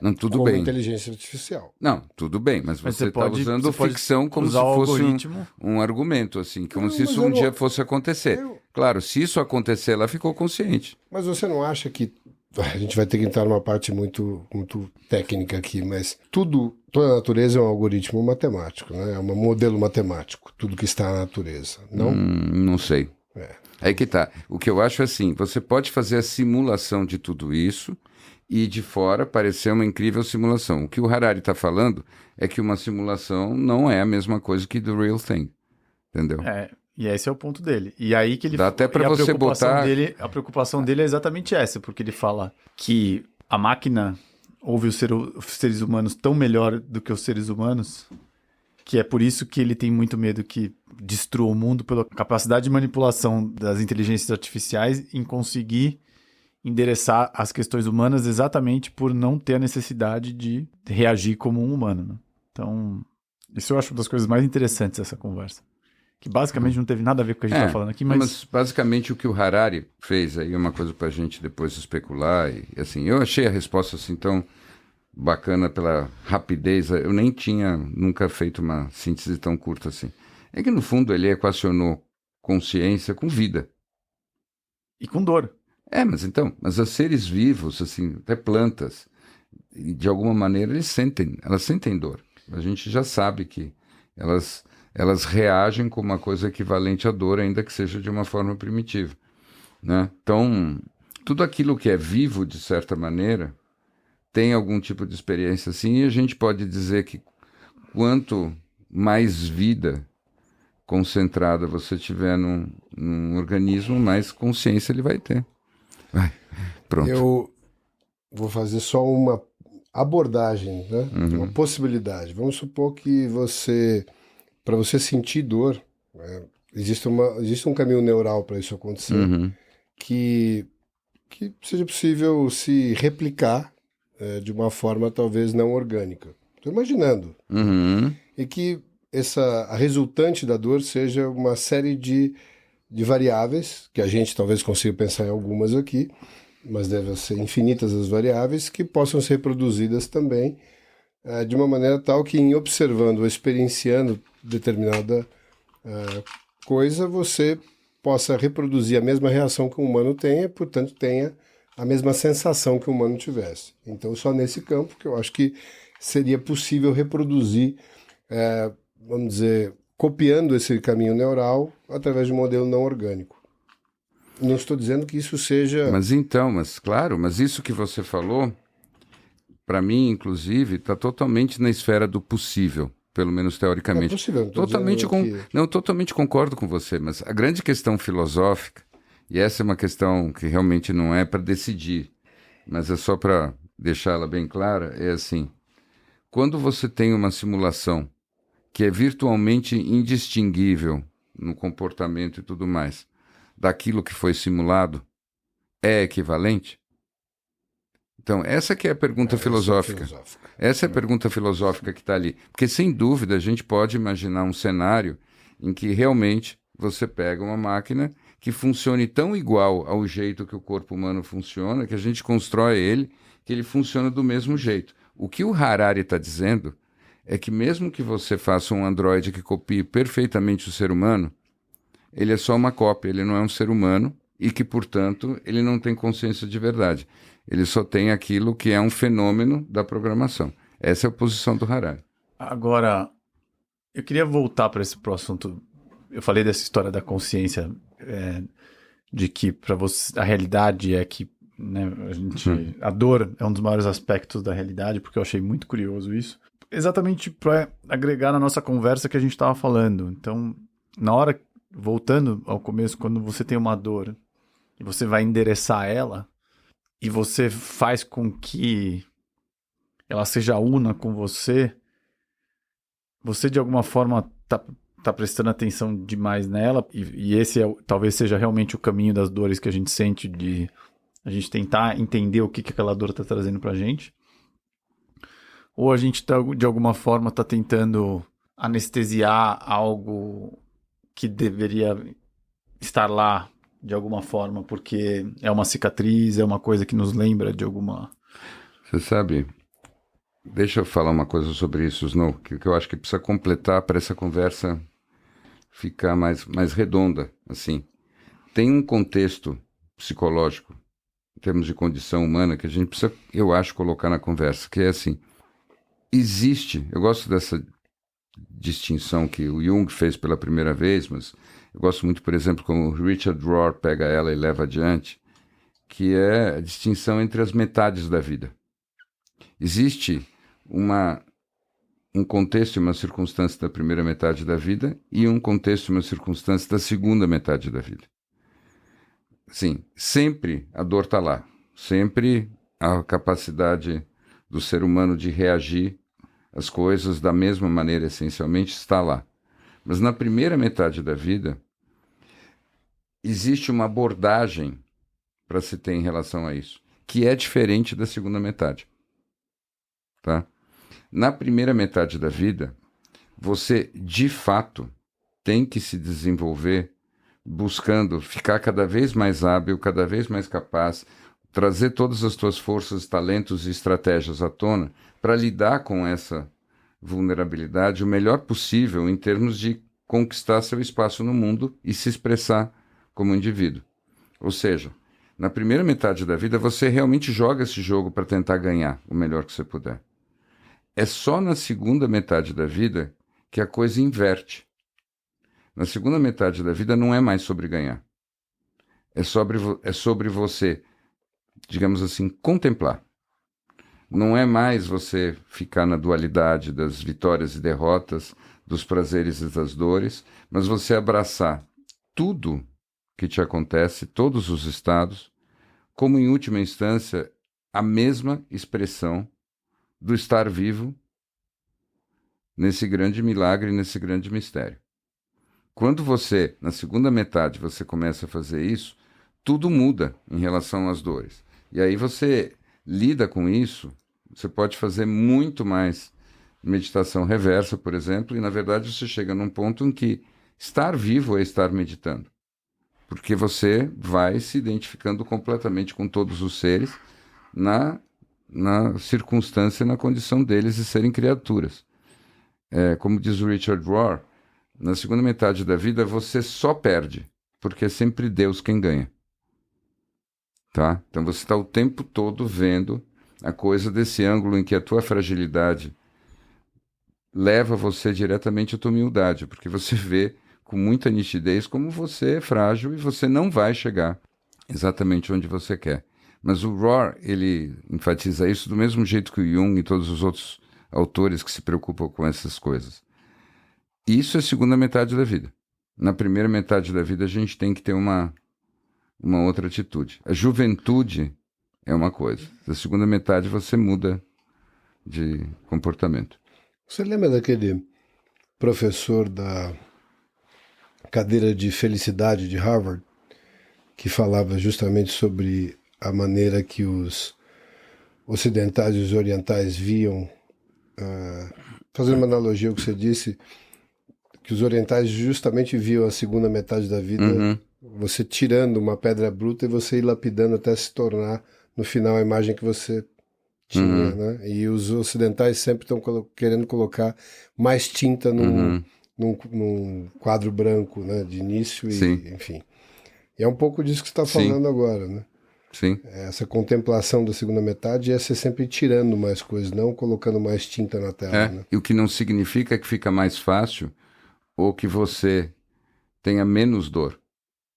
Não, tudo como bem. Inteligência artificial. Não, tudo bem, mas você está usando ficção como se fosse um argumento, assim, como se isso um dia fosse acontecer. Claro, se isso acontecer, ela ficou consciente. Mas você não acha que... A gente vai ter que entrar numa parte muito, muito técnica aqui, mas toda a natureza é um algoritmo matemático, né? É um modelo matemático, tudo que está na natureza, não? Não sei. Aí que tá. O que eu acho é assim, você pode fazer a simulação de tudo isso e de fora parecer uma incrível simulação. O que o Harari está falando é que uma simulação não é a mesma coisa que the real thing, entendeu? E esse é o ponto dele. E aí que ele... Dá até para você botar... A preocupação dele é exatamente essa, porque ele fala que a máquina ouve os seres humanos tão melhor do que os seres humanos, que é por isso que ele tem muito medo que destrua o mundo pela capacidade de manipulação das inteligências artificiais em conseguir endereçar as questões humanas exatamente por não ter a necessidade de reagir como um humano. Né? Então, isso eu acho uma das coisas mais interessantes dessa conversa. Que basicamente não teve nada a ver com o que a gente está falando aqui, mas basicamente o que o Harari fez aí é uma coisa para a gente depois especular. E assim, eu achei a resposta assim tão bacana pela rapidez. Eu nem tinha nunca feito uma síntese tão curta assim. É que no fundo ele equacionou consciência com vida. E com dor. Mas os seres vivos, assim, até plantas, de alguma maneira elas sentem dor. A gente já sabe que elas reagem com uma coisa equivalente à dor, ainda que seja de uma forma primitiva, né? Então, tudo aquilo que é vivo, de certa maneira, tem algum tipo de experiência assim, e a gente pode dizer que quanto mais vida concentrada você tiver num organismo, mais consciência ele vai ter. Pronto. Eu vou fazer só uma abordagem, né? Uma possibilidade. Vamos supor que para você sentir dor, né, existe um caminho neural para isso acontecer, que seja possível se replicar de uma forma talvez não orgânica. Estou imaginando. E que a resultante da dor seja uma série de variáveis, que a gente talvez consiga pensar em algumas aqui, mas devem ser infinitas as variáveis, que possam ser reproduzidas também de uma maneira tal que, em observando ou experienciando determinada coisa, você possa reproduzir a mesma reação que o humano tenha, portanto, tenha a mesma sensação que o humano tivesse. Então, só nesse campo que eu acho que seria possível reproduzir, vamos dizer, copiando esse caminho neural através de um modelo não orgânico. Não estou dizendo que isso seja... Mas isso que você falou, para mim, inclusive, está totalmente na esfera do possível, pelo menos teoricamente. É possível, totalmente concordo com você, mas a grande questão filosófica, e essa é uma questão que realmente não é para decidir, mas é só para deixá-la bem clara, é assim, quando você tem uma simulação que é virtualmente indistinguível no comportamento e tudo mais, daquilo que foi simulado, é equivalente? Então, essa que é a pergunta filosófica. Essa é a pergunta filosófica que está ali. Porque, sem dúvida, a gente pode imaginar um cenário em que realmente você pega uma máquina que funcione tão igual ao jeito que o corpo humano funciona, que a gente constrói ele, que ele funciona do mesmo jeito. O que o Harari está dizendo é que mesmo que você faça um androide que copie perfeitamente o ser humano, ele é só uma cópia, ele não é um ser humano e que, portanto, ele não tem consciência de verdade. Ele só tem aquilo que é um fenômeno da programação. Essa é a posição do Harari. Agora, eu queria voltar para esse assunto. Eu falei dessa história da consciência, de que para você a realidade é que, né, a dor é um dos maiores aspectos da realidade, porque eu achei muito curioso isso. Exatamente para agregar na nossa conversa que a gente estava falando. Então, na hora, voltando ao começo, quando você tem uma dor e você vai endereçar ela e você faz com que ela seja una com você, você de alguma forma tá prestando atenção demais nela, e esse talvez seja realmente o caminho das dores que a gente sente, de a gente tentar entender o que aquela dor está trazendo pra gente. Ou a gente de alguma forma está tentando anestesiar algo que deveria estar lá de alguma forma, porque é uma cicatriz, é uma coisa que nos lembra de alguma... Você sabe, deixa eu falar uma coisa sobre isso, Snow, que eu acho que precisa completar para essa conversa ficar mais redonda, assim. Tem um contexto psicológico, em termos de condição humana, que a gente precisa, eu acho, colocar na conversa, que é assim, eu gosto dessa distinção que o Jung fez pela primeira vez, mas eu gosto muito, por exemplo, como o Richard Rohr pega ela e leva adiante, que é a distinção entre as metades da vida. Existe um contexto e uma circunstância da primeira metade da vida e um contexto e uma circunstância da segunda metade da vida. Sim, sempre a dor está lá, sempre a capacidade do ser humano de reagir às coisas da mesma maneira, essencialmente, está lá. Mas na primeira metade da vida, existe uma abordagem para se ter em relação a isso, que é diferente da segunda metade. Tá? Na primeira metade da vida, você, de fato, tem que se desenvolver buscando ficar cada vez mais hábil, cada vez mais capaz, trazer todas as tuas forças, talentos e estratégias à tona para lidar com essa vulnerabilidade o melhor possível em termos de conquistar seu espaço no mundo e se expressar como indivíduo. Ou seja, na primeira metade da vida você realmente joga esse jogo para tentar ganhar o melhor que você puder. É só na segunda metade da vida que a coisa inverte. Na segunda metade da vida não é mais sobre ganhar. É sobre você, digamos assim, contemplar. Não é mais você ficar na dualidade das vitórias e derrotas, dos prazeres e das dores, mas você abraçar tudo que te acontece, todos os estados, como, em última instância, a mesma expressão do estar vivo nesse grande milagre, nesse grande mistério. Quando você, na segunda metade, você começa a fazer isso, tudo muda em relação às dores. E aí você lida com isso, você pode fazer muito mais meditação reversa, por exemplo, e na verdade você chega num ponto em que estar vivo é estar meditando. Porque você vai se identificando completamente com todos os seres na circunstância, na condição deles de serem criaturas. Como diz o Richard Rohr, na segunda metade da vida você só perde, porque é sempre Deus quem ganha. Tá? Então você está o tempo todo vendo a coisa desse ângulo em que a tua fragilidade leva você diretamente à tua humildade, porque você vê com muita nitidez como você é frágil e você não vai chegar exatamente onde você quer. Mas o Rohr, ele enfatiza isso do mesmo jeito que o Jung e todos os outros autores que se preocupam com essas coisas. Isso é a segunda metade da vida. Na primeira metade da vida a gente tem que ter uma outra atitude. A juventude é uma coisa. Na segunda metade você muda de comportamento. Você lembra daquele professor da cadeira de felicidade de Harvard, que falava justamente sobre a maneira que os ocidentais e os orientais viam, fazendo uma analogia ao que você disse, que os orientais justamente viam a segunda metade da vida, você tirando uma pedra bruta e você ir lapidando até se tornar, no final, a imagem que você tinha, né? E os ocidentais sempre estão querendo colocar mais tinta num quadro branco, né? De início e, enfim. E é um pouco disso que você está falando agora, né? Sim. Essa contemplação da segunda metade é ser sempre tirando mais coisas, não colocando mais tinta na tela, né? E o que não significa que fica mais fácil ou que você tenha menos dor.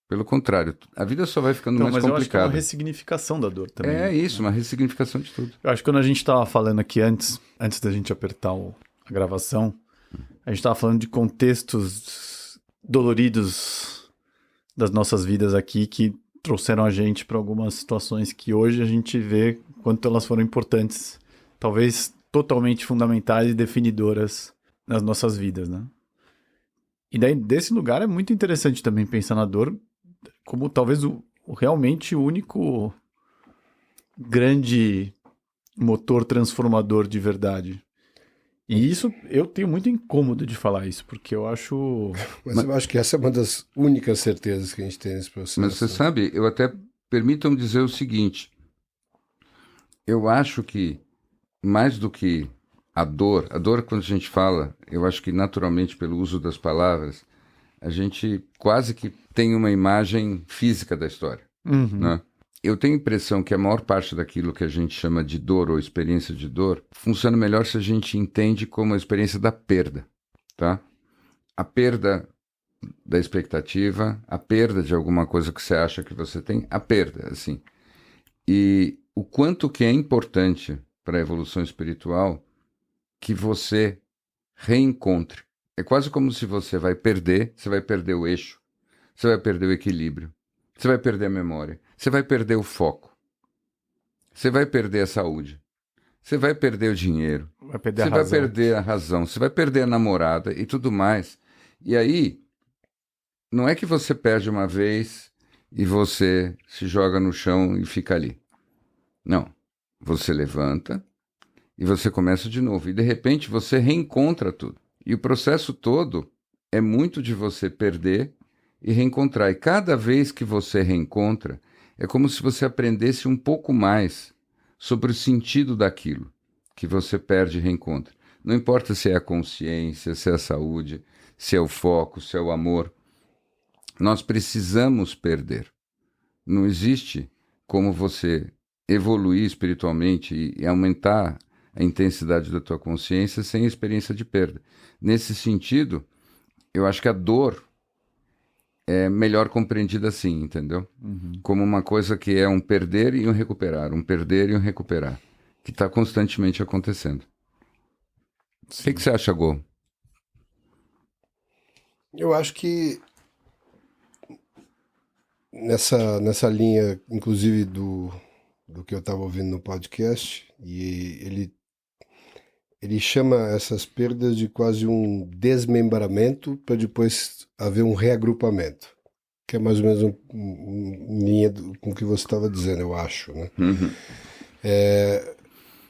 Pelo contrário, a vida só vai ficando mais complicada. Mas eu acho que é uma ressignificação da dor também. É isso, uma ressignificação de tudo. Eu acho que quando a gente estava falando aqui antes da gente apertar a gravação, a gente estava falando de contextos doloridos das nossas vidas aqui que trouxeram a gente para algumas situações que hoje a gente vê quanto elas foram importantes, talvez totalmente fundamentais e definidoras nas nossas vidas, né? E daí, desse lugar, é muito interessante também pensar na dor como talvez realmente o único grande motor transformador de verdade. E isso, eu tenho muito incômodo de falar isso, porque eu acho... Mas eu acho que essa é uma das únicas certezas que a gente tem nesse processo. Mas você sabe, eu até permitam dizer o seguinte, eu acho que mais do que a dor quando a gente fala, eu acho que naturalmente pelo uso das palavras, a gente quase que tem uma imagem física da história, né? Eu tenho a impressão que a maior parte daquilo que a gente chama de dor ou experiência de dor funciona melhor se a gente entende como a experiência da perda, tá? A perda da expectativa, a perda de alguma coisa que você acha que você tem, a perda, assim. E o quanto que é importante para a evolução espiritual que você reencontre. É quase como se você vai perder o eixo, você vai perder o equilíbrio, você vai perder a memória, você vai perder o foco, você vai perder a saúde, você vai perder o dinheiro, vai perder você vai perder a razão, você vai perder a namorada e tudo mais. E aí, não é que você perde uma vez e você se joga no chão e fica ali. Não. Você levanta e você começa de novo. E de repente você reencontra tudo. E o processo todo é muito de você perder e reencontrar. E cada vez que você reencontra, é como se você aprendesse um pouco mais sobre o sentido daquilo que você perde e reencontra. Não importa se é a consciência, se é a saúde, se é o foco, se é o amor. Nós precisamos perder. Não existe como você evoluir espiritualmente e aumentar a intensidade da tua consciência sem experiência de perda. Nesse sentido, eu acho que a dor é melhor compreendida assim, entendeu? Como uma coisa que é um perder e um recuperar, que está constantemente acontecendo. O que você acha, Gô? Eu acho que nessa linha, inclusive, do que eu estava ouvindo no podcast, e ele chama essas perdas de quase um desmembramento para depois haver um reagrupamento, que é mais ou menos em linha com o que você estava dizendo, eu acho, né?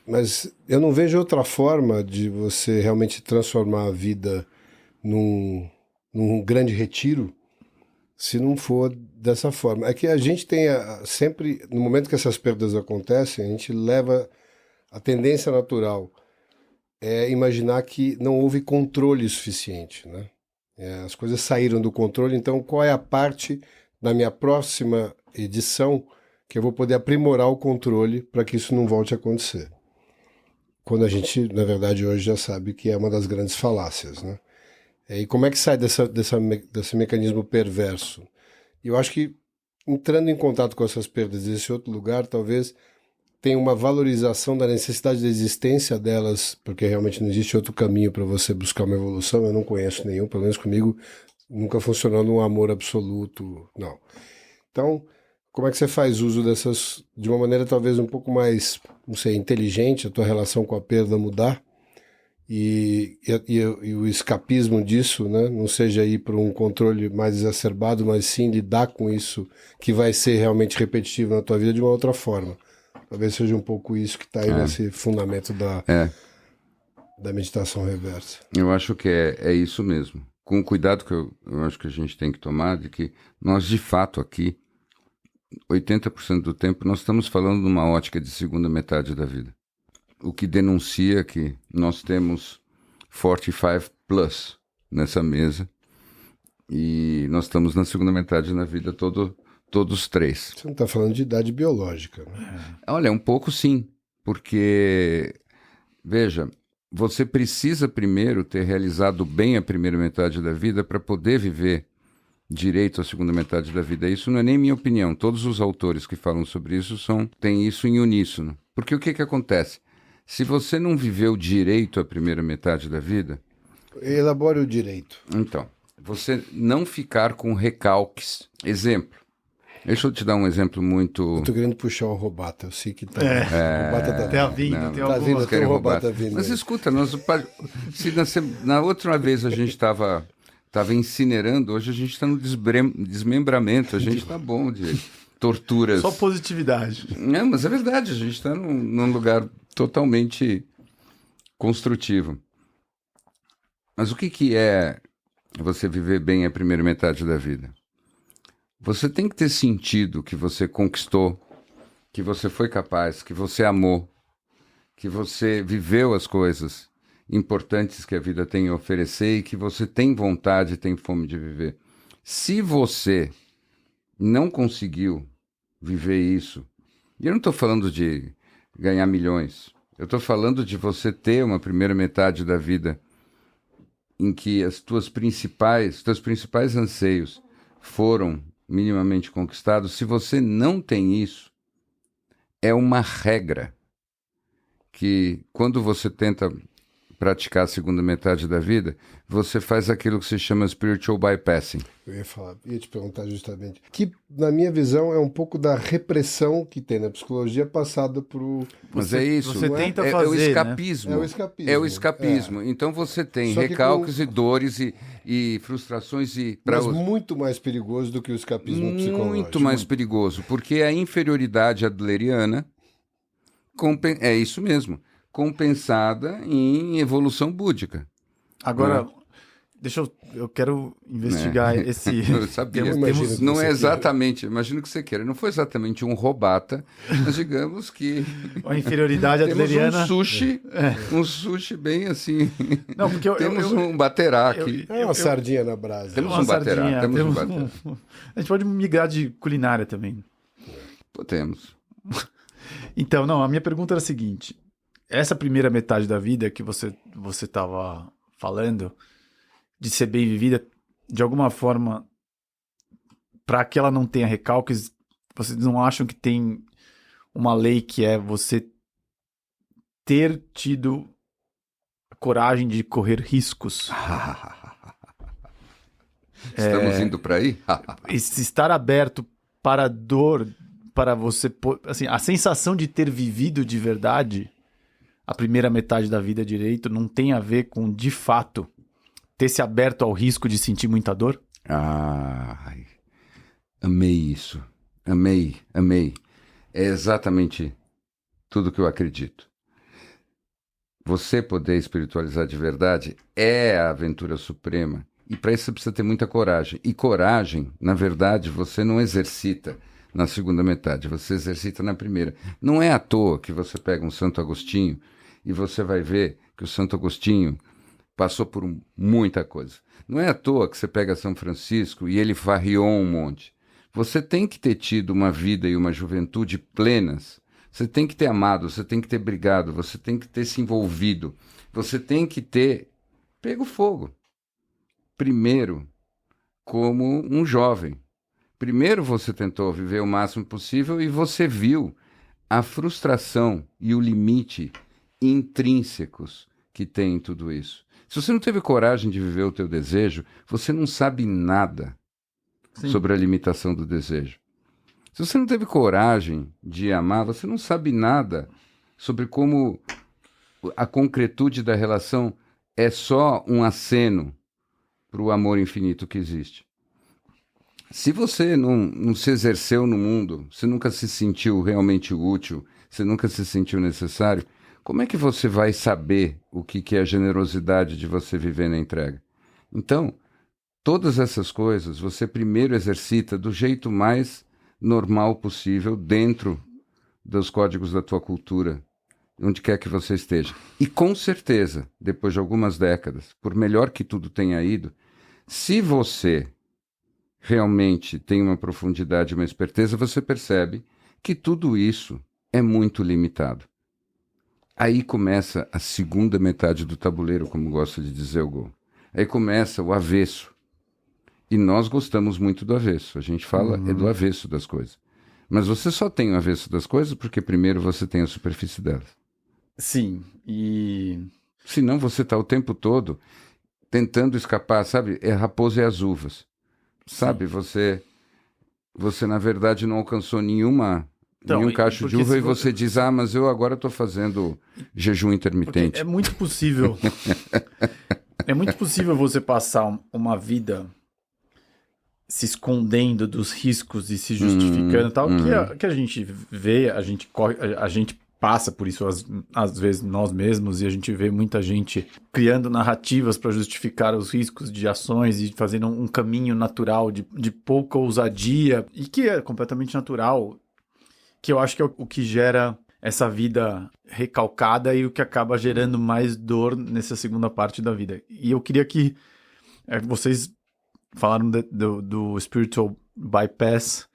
Mas eu não vejo outra forma de você realmente transformar a vida num grande retiro se não for dessa forma. É que a gente tem sempre, no momento que essas perdas acontecem, a gente leva a tendência natural é imaginar que não houve controle suficiente, né? As coisas saíram do controle, então qual é a parte na minha próxima edição que eu vou poder aprimorar o controle para que isso não volte a acontecer? Quando a gente, na verdade, hoje já sabe que é uma das grandes falácias, né? E como é que sai desse mecanismo perverso? Eu acho que entrando em contato com essas perdas desse outro lugar, talvez tenha uma valorização da necessidade da existência delas, porque realmente não existe outro caminho para você buscar uma evolução. Eu não conheço nenhum, pelo menos comigo, nunca funcionou num amor absoluto, não. Então, como é que você faz uso dessas, de uma maneira talvez um pouco mais, não sei, inteligente, a tua relação com a perda mudar? E o escapismo disso, né, não seja ir para um controle mais exacerbado, mas sim lidar com isso que vai ser realmente repetitivo na tua vida de uma outra forma. Talvez seja um pouco isso que está aí nesse fundamento da meditação reversa. Eu acho que é isso mesmo. Com o cuidado que eu acho que a gente tem que tomar, de que nós, de fato, aqui, 80% do tempo, nós estamos falando de uma ótica de segunda metade da vida. O que denuncia que nós temos 45 plus nessa mesa e nós estamos na segunda metade da vida todos três. Você não está falando de idade biológica, né? Olha, um pouco sim, porque, veja, você precisa primeiro ter realizado bem a primeira metade da vida para poder viver direito à segunda metade da vida. Isso não é nem minha opinião, todos os autores que falam sobre isso têm isso em uníssono. Porque o que acontece? Se você não viveu direito a primeira metade da vida... Elabore o direito. Então, você não ficar com recalques. Exemplo. Deixa eu te dar um exemplo muito... Eu tô querendo puxar o Robata, eu sei que tá... Robata tá tem a vinda, não, tem tá alguma... vindo, tem o Robata vindo. Mas escuta, se na outra vez a gente estava incinerando, hoje a gente está no desmembramento, a gente está bom de torturas. Só positividade. Não, mas é verdade, a gente está num lugar totalmente construtivo. Mas o que é você viver bem a primeira metade da vida? Você tem que ter sentido que você conquistou, que você foi capaz, que você amou, que você viveu as coisas importantes que a vida tem a oferecer e que você tem vontade, tem fome de viver. Se você não conseguiu viver isso, e eu não estou falando de ganhar milhões, eu estou falando de você ter uma primeira metade da vida em que os teus principais anseios foram minimamente conquistados. Se você não tem isso, é uma regra que quando você tenta praticar a segunda metade da vida, você faz aquilo que se chama spiritual bypassing. Eu ia te perguntar justamente. Que, na minha visão, é um pouco da repressão que tem na psicologia passada pro... Mas é isso. Você tenta fazer, é o escapismo. Né? É o escapismo. É o escapismo. Então você tem recalques e dores e frustrações e... Mas muito mais perigoso do que o escapismo psicológico. Muito mais perigoso, porque a inferioridade adleriana é isso mesmo, compensada em evolução búdica. Agora, eu quero investigar esse... Eu sabia. Não é exatamente, imagino que você queira. Não foi exatamente um Robata, mas digamos que... A inferioridade adleriana... um sushi bem assim... Não, porque temos um baterá aqui. É uma sardinha na brasa. Temos um baterá. A gente pode migrar de culinária também. Podemos. Então, não, a minha pergunta era a seguinte. Essa primeira metade da vida que você estava falando, de ser bem vivida, de alguma forma, para que ela não tenha recalques, vocês não acham que tem uma lei que é você ter tido a coragem de correr riscos? Estamos indo para aí? Estar aberto para a dor, para você... Assim, a sensação de ter vivido de verdade a primeira metade da vida direito não tem a ver com, de fato, ter se aberto ao risco de sentir muita dor? Ai, amei isso. Amei. É exatamente tudo que eu acredito. Você poder espiritualizar de verdade é a aventura suprema. E para isso você precisa ter muita coragem. E coragem, na verdade, você não exercita na segunda metade, você exercita na primeira. Não é à toa que você pega um Santo Agostinho e você vai ver que o Santo Agostinho passou por muita coisa. Não é à toa que você pega São Francisco e ele farriou um monte. Você tem que ter tido uma vida e uma juventude plenas. Você tem que ter amado, você tem que ter brigado, você tem que ter se envolvido. Você tem que ter pego fogo. Primeiro, como um jovem. Primeiro você tentou viver o máximo possível e você viu a frustração e o limite intrínsecos que tem em tudo isso. Se você não teve coragem de viver o teu desejo, você não sabe nada sobre a limitação do desejo. Se você não teve coragem de amar, você não sabe nada sobre como a concretude da relação é só um aceno para o amor infinito que existe. Se você não se exerceu no mundo, você nunca se sentiu realmente útil, você nunca se sentiu necessário, como é que você vai saber o que é a generosidade de você viver na entrega? Então, todas essas coisas você primeiro exercita do jeito mais normal possível, dentro dos códigos da tua cultura, onde quer que você esteja. E com certeza, depois de algumas décadas, por melhor que tudo tenha ido, se você realmente tem uma profundidade e uma esperteza, você percebe que tudo isso é muito limitado. Aí começa a segunda metade do tabuleiro, como gosta de dizer o Go. Aí começa o avesso. E nós gostamos muito do avesso. A gente fala é do avesso das coisas. Mas você só tem o avesso das coisas porque primeiro você tem a superfície delas. Sim, e... Senão você está o tempo todo tentando escapar, sabe? É raposa e as uvas. Sabe? Você na verdade não alcançou nenhum cacho de uva e você diz, mas eu agora estou fazendo jejum intermitente. Porque é muito possível. É muito possível você passar uma vida se escondendo dos riscos e se justificando e tal, que a gente vê, a gente passa por isso às vezes nós mesmos, e a gente vê muita gente criando narrativas para justificar os riscos de ações e fazendo um caminho natural de pouca ousadia, e que é completamente natural, que eu acho que é o que gera essa vida recalcada e o que acaba gerando mais dor nessa segunda parte da vida. E eu queria que vocês falaram do spiritual bypass.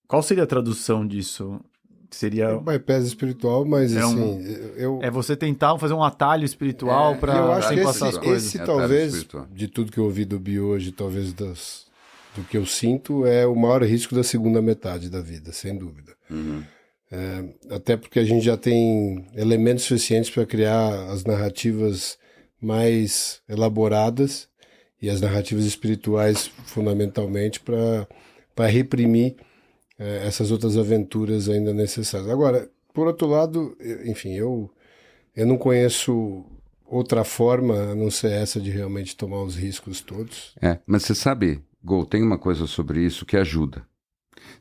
Qual seria a tradução disso? Seria bypass espiritual, mas assim... É você tentar fazer um atalho espiritual para sem passar as coisas. Esse talvez, de tudo que eu ouvi do Bi hoje, talvez do que eu sinto, é o maior risco da segunda metade da vida, sem dúvida. Até porque a gente já tem elementos suficientes para criar as narrativas mais elaboradas e as narrativas espirituais, fundamentalmente, para reprimir essas outras aventuras ainda necessárias. Agora, por outro lado, enfim, eu não conheço outra forma a não ser essa de realmente tomar os riscos todos. Mas você sabe, Gol, tem uma coisa sobre isso que ajuda.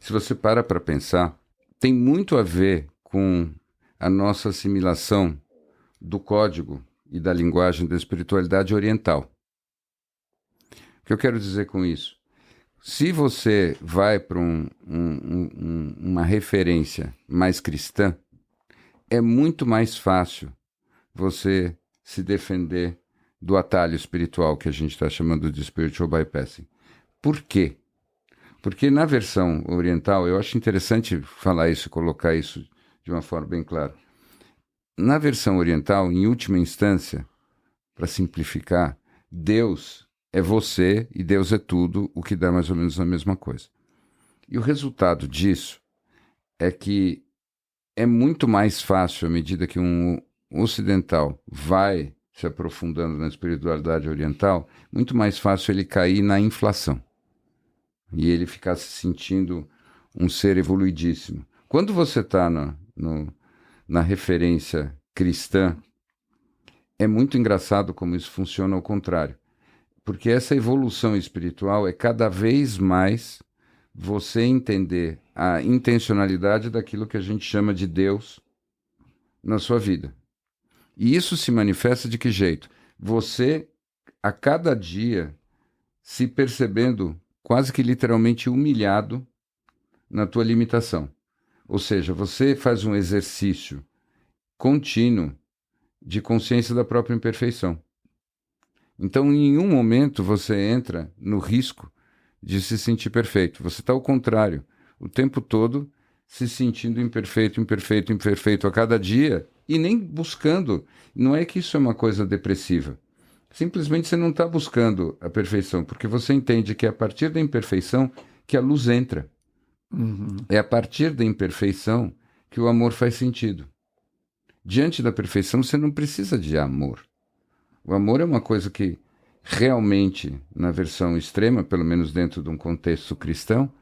Se você para pensar, tem muito a ver com a nossa assimilação do código e da linguagem da espiritualidade oriental. O que eu quero dizer com isso? Se você vai para uma referência mais cristã, é muito mais fácil você se defender do atalho espiritual que a gente está chamando de spiritual bypassing. Por quê? Porque na versão oriental, eu acho interessante falar isso, colocar isso de uma forma bem clara. Na versão oriental, em última instância, para simplificar, Deus é você e Deus é tudo, o que dá mais ou menos a mesma coisa. E o resultado disso é que é muito mais fácil, à medida que um ocidental vai se aprofundando na espiritualidade oriental, muito mais fácil ele cair na inflação. E ele ficar se sentindo um ser evoluidíssimo. Quando você está na referência cristã, é muito engraçado como isso funciona ao contrário. Porque essa evolução espiritual é cada vez mais você entender a intencionalidade daquilo que a gente chama de Deus na sua vida. E isso se manifesta de que jeito? Você, a cada dia, se percebendo quase que literalmente humilhado na tua limitação. Ou seja, você faz um exercício contínuo de consciência da própria imperfeição. Então, em nenhum momento você entra no risco de se sentir perfeito. Você está ao contrário, o tempo todo se sentindo imperfeito a cada dia e nem buscando. Não é que isso é uma coisa depressiva. Simplesmente você não está buscando a perfeição, porque você entende que é a partir da imperfeição que a luz entra. É a partir da imperfeição que o amor faz sentido. Diante da perfeição, você não precisa de amor. O amor é uma coisa que realmente, na versão extrema, pelo menos dentro de um contexto cristão,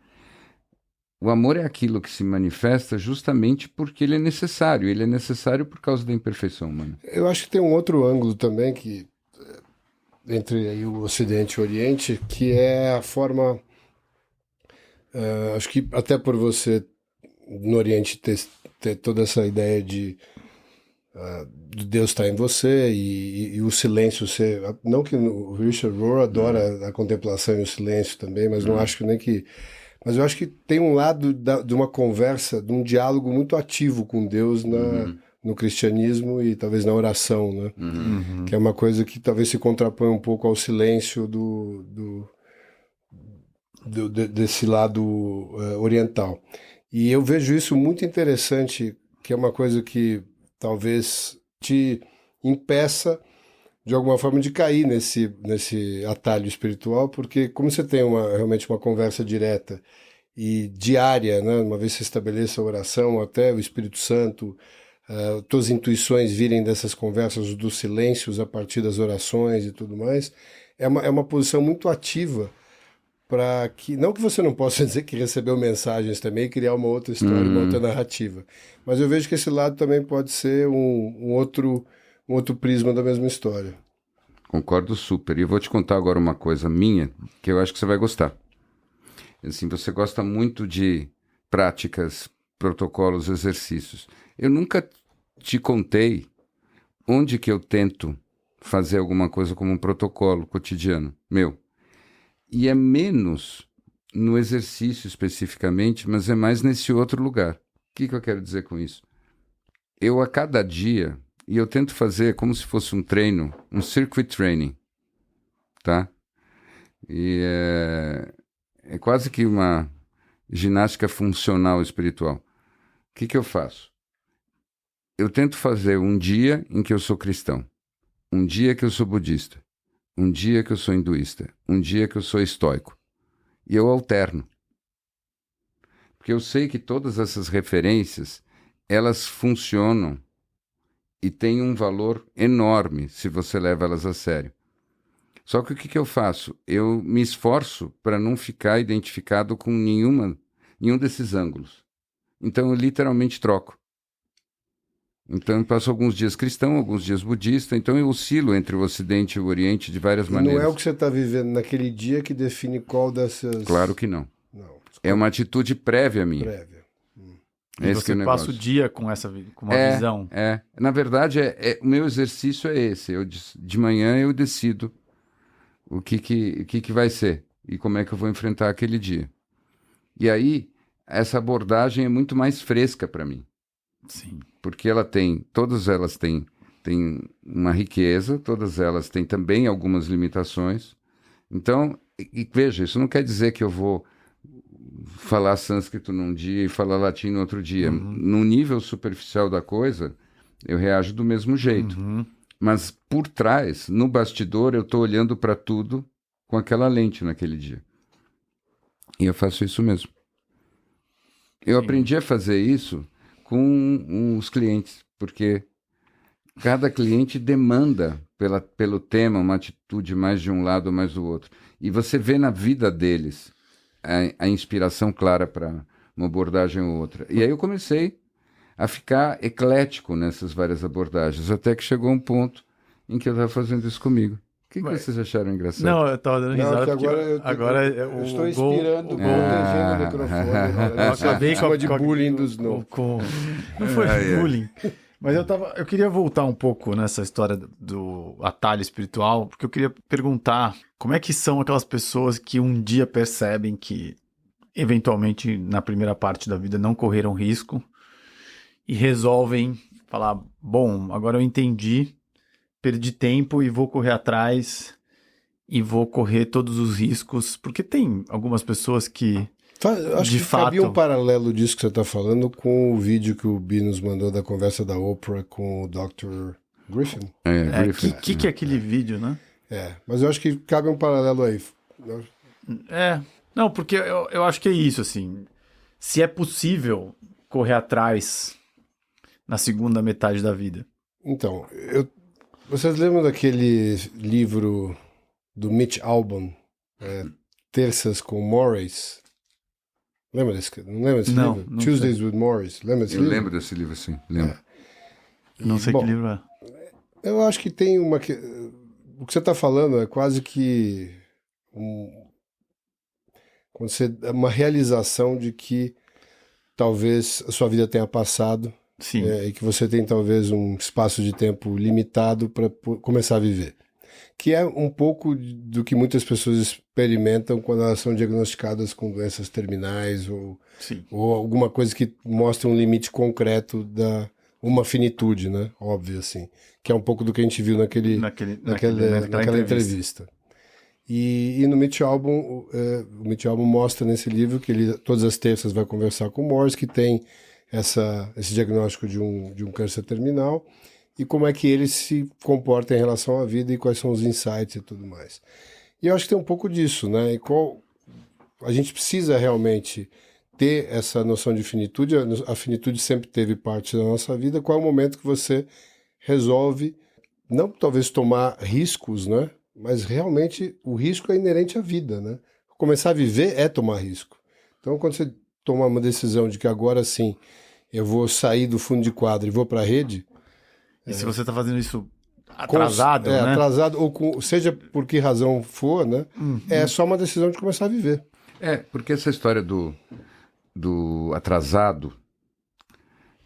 o amor é aquilo que se manifesta justamente porque ele é necessário. Ele é necessário por causa da imperfeição humana. Eu acho que tem um outro ângulo também que entre aí o Ocidente e o Oriente, que é a forma... acho que até por você no Oriente ter toda essa ideia de Deus estar em você e o silêncio ser... Não que o Richard Rohr adora a contemplação e o silêncio também, mas não acho nem que... Mas eu acho que tem um lado de uma conversa, de um diálogo muito ativo com Deus no cristianismo e talvez na oração, né? Que é uma coisa que talvez se contrapõe um pouco ao silêncio desse lado oriental. E eu vejo isso muito interessante, que é uma coisa que talvez te impeça de alguma forma de cair nesse atalho espiritual, porque como você tem realmente uma conversa direta e diária, né? Uma vez que você estabeleça a oração, até o Espírito Santo, tuas intuições virem dessas conversas, dos silêncios a partir das orações e tudo mais, é uma posição muito ativa para que, não que você não possa dizer que recebeu mensagens também e criar uma outra história, uma outra narrativa, mas eu vejo que esse lado também pode ser um outro prisma da mesma história. Concordo super. E eu vou te contar agora uma coisa minha, que eu acho que você vai gostar. Assim, você gosta muito de práticas, protocolos, exercícios. Eu nunca te contei onde que eu tento fazer alguma coisa como um protocolo cotidiano meu. E é menos no exercício especificamente, mas é mais nesse outro lugar. O que eu quero dizer com isso? Eu, a cada dia... E eu tento fazer como se fosse um treino, um circuit training, tá? E é quase que uma ginástica funcional espiritual. O que eu faço? Eu tento fazer um dia em que eu sou cristão, um dia que eu sou budista, um dia que eu sou hinduísta, um dia que eu sou estoico. E eu alterno. Porque eu sei que todas essas referências, elas funcionam e tem um valor enorme se você leva elas a sério. Só que o que eu faço? Eu me esforço para não ficar identificado com nenhum desses ângulos. Então eu literalmente troco. Então eu passo alguns dias cristão, alguns dias budista, então eu oscilo entre o Ocidente e o Oriente de várias maneiras. Não é o que você está vivendo naquele dia que define qual dessas... Claro que não. É uma atitude prévia minha. Prévia. E você passa o dia com uma visão. Na verdade, o meu exercício é esse. De manhã eu decido o que vai ser e como é que eu vou enfrentar aquele dia. E aí, essa abordagem é muito mais fresca para mim. Sim. Porque todas elas têm uma riqueza, todas elas têm também algumas limitações. Então, veja, isso não quer dizer que eu vou falar sânscrito num dia e falar latim no outro dia. No nível superficial da coisa, eu reajo do mesmo jeito. Mas por trás, no bastidor, eu estou olhando para tudo com aquela lente naquele dia. E eu faço isso mesmo. Eu aprendi a fazer isso com os clientes, porque cada cliente demanda pelo tema uma atitude mais de um lado ou mais do outro. E você vê na vida deles a inspiração clara para uma abordagem ou outra. E aí eu comecei a ficar eclético nessas várias abordagens, até que chegou um ponto em que eu estava fazendo isso comigo. O que vocês acharam engraçado? Não, eu tava dando risada que porque agora eu estou inspirando, protegendo o microfone. Eu acabei com de bullying dos não. Não foi bullying. Mas eu queria voltar um pouco nessa história do atalho espiritual, porque eu queria perguntar como é que são aquelas pessoas que um dia percebem que, eventualmente, na primeira parte da vida, não correram risco e resolvem falar, bom, agora eu entendi, perdi tempo e vou correr atrás e vou correr todos os riscos, porque tem algumas pessoas que Acho de que fato cabia um paralelo disso que você está falando com o vídeo que o Bi nos mandou da conversa da Oprah com o Dr. Griffin. O que é aquele vídeo, né? Mas eu acho que cabe um paralelo aí. Não, porque eu acho que é isso, assim, se é possível correr atrás na segunda metade da vida. Então, vocês lembram daquele livro do Mitch Albom, Terças com Morris? Lembra desse? Não lembra desse livro? Não Tuesdays sei. with Morris. Lembra desse livro? Eu lembro desse livro, sim. Lembro. Não sei que livro é. Eu acho que tem uma... O que você está falando é quase que uma realização de que talvez a sua vida tenha passado. Sim. E que você tem talvez um espaço de tempo limitado para começar a viver. Que é um pouco do que muitas pessoas experimentam quando elas são diagnosticadas com doenças terminais ou alguma coisa que mostra um limite concreto uma finitude, né? Óbvio, assim. Que é um pouco do que a gente viu naquela entrevista. E no Mitch Albom, o Mitch Albom mostra nesse livro que ele todas as terças vai conversar com o Morris, que tem esse diagnóstico de um câncer terminal, e como é que ele se comporta em relação à vida e quais são os insights e tudo mais. E eu acho que tem um pouco disso, né? E a gente precisa realmente ter essa noção de finitude. A finitude sempre teve parte da nossa vida. Qual é o momento que você resolve, não talvez tomar riscos, né? Mas realmente o risco é inerente à vida, né? Começar a viver é tomar risco. Então, quando você tomar uma decisão de que agora sim eu vou sair do fundo de quadro e vou para a rede... E se você está fazendo isso atrasado, né? Atrasado, ou seja por que razão for, né? É só uma decisão de começar a viver. Porque essa história do atrasado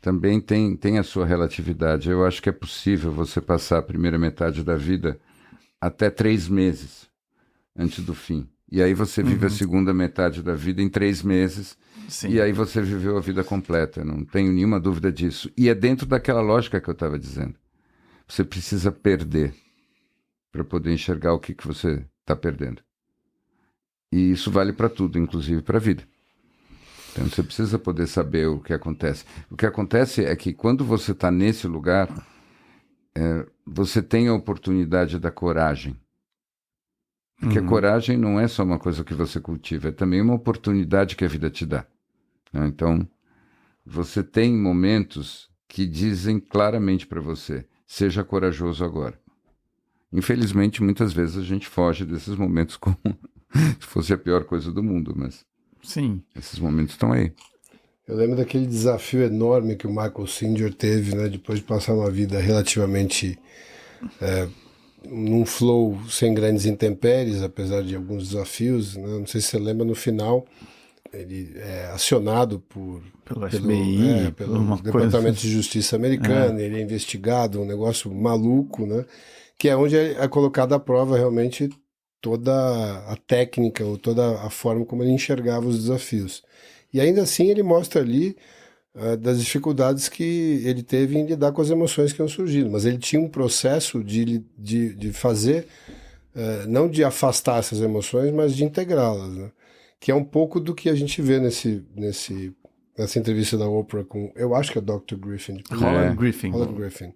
também tem a sua relatividade. Eu acho que é possível você passar a primeira metade da vida até 3 meses antes do fim. E aí você vive a segunda metade da vida em 3 meses. Sim. E aí você viveu a vida completa. Não tenho nenhuma dúvida disso. E é dentro daquela lógica que eu estava dizendo. Você precisa perder para poder enxergar o que você está perdendo. E isso vale para tudo, inclusive para a vida. Então você precisa poder saber o que acontece. O que acontece é que quando você está nesse lugar, você tem a oportunidade da coragem. Porque a coragem não é só uma coisa que você cultiva, é também uma oportunidade que a vida te dá. Então, você tem momentos que dizem claramente para você, seja corajoso agora. Infelizmente, muitas vezes a gente foge desses momentos como se fosse a pior coisa do mundo, mas sim, esses momentos estão aí. Eu lembro daquele desafio enorme que o Michael Singer teve, né, depois de passar uma vida relativamente num flow sem grandes intempéries, apesar de alguns desafios, né? Não sei se você lembra, no final ele é acionado pelo FBI, pelo Departamento de Justiça americano, ele é investigado, um negócio maluco, né? Que é onde é colocada à prova realmente toda a técnica ou toda a forma como ele enxergava os desafios. E ainda assim ele mostra ali das dificuldades que ele teve em lidar com as emoções que iam surgindo, mas ele tinha um processo de fazer, não de afastar essas emoções, mas de integrá-las, né? Que é um pouco do que a gente vê nessa entrevista da Oprah com, eu acho que é Dr. Griffin. Holland Griffin.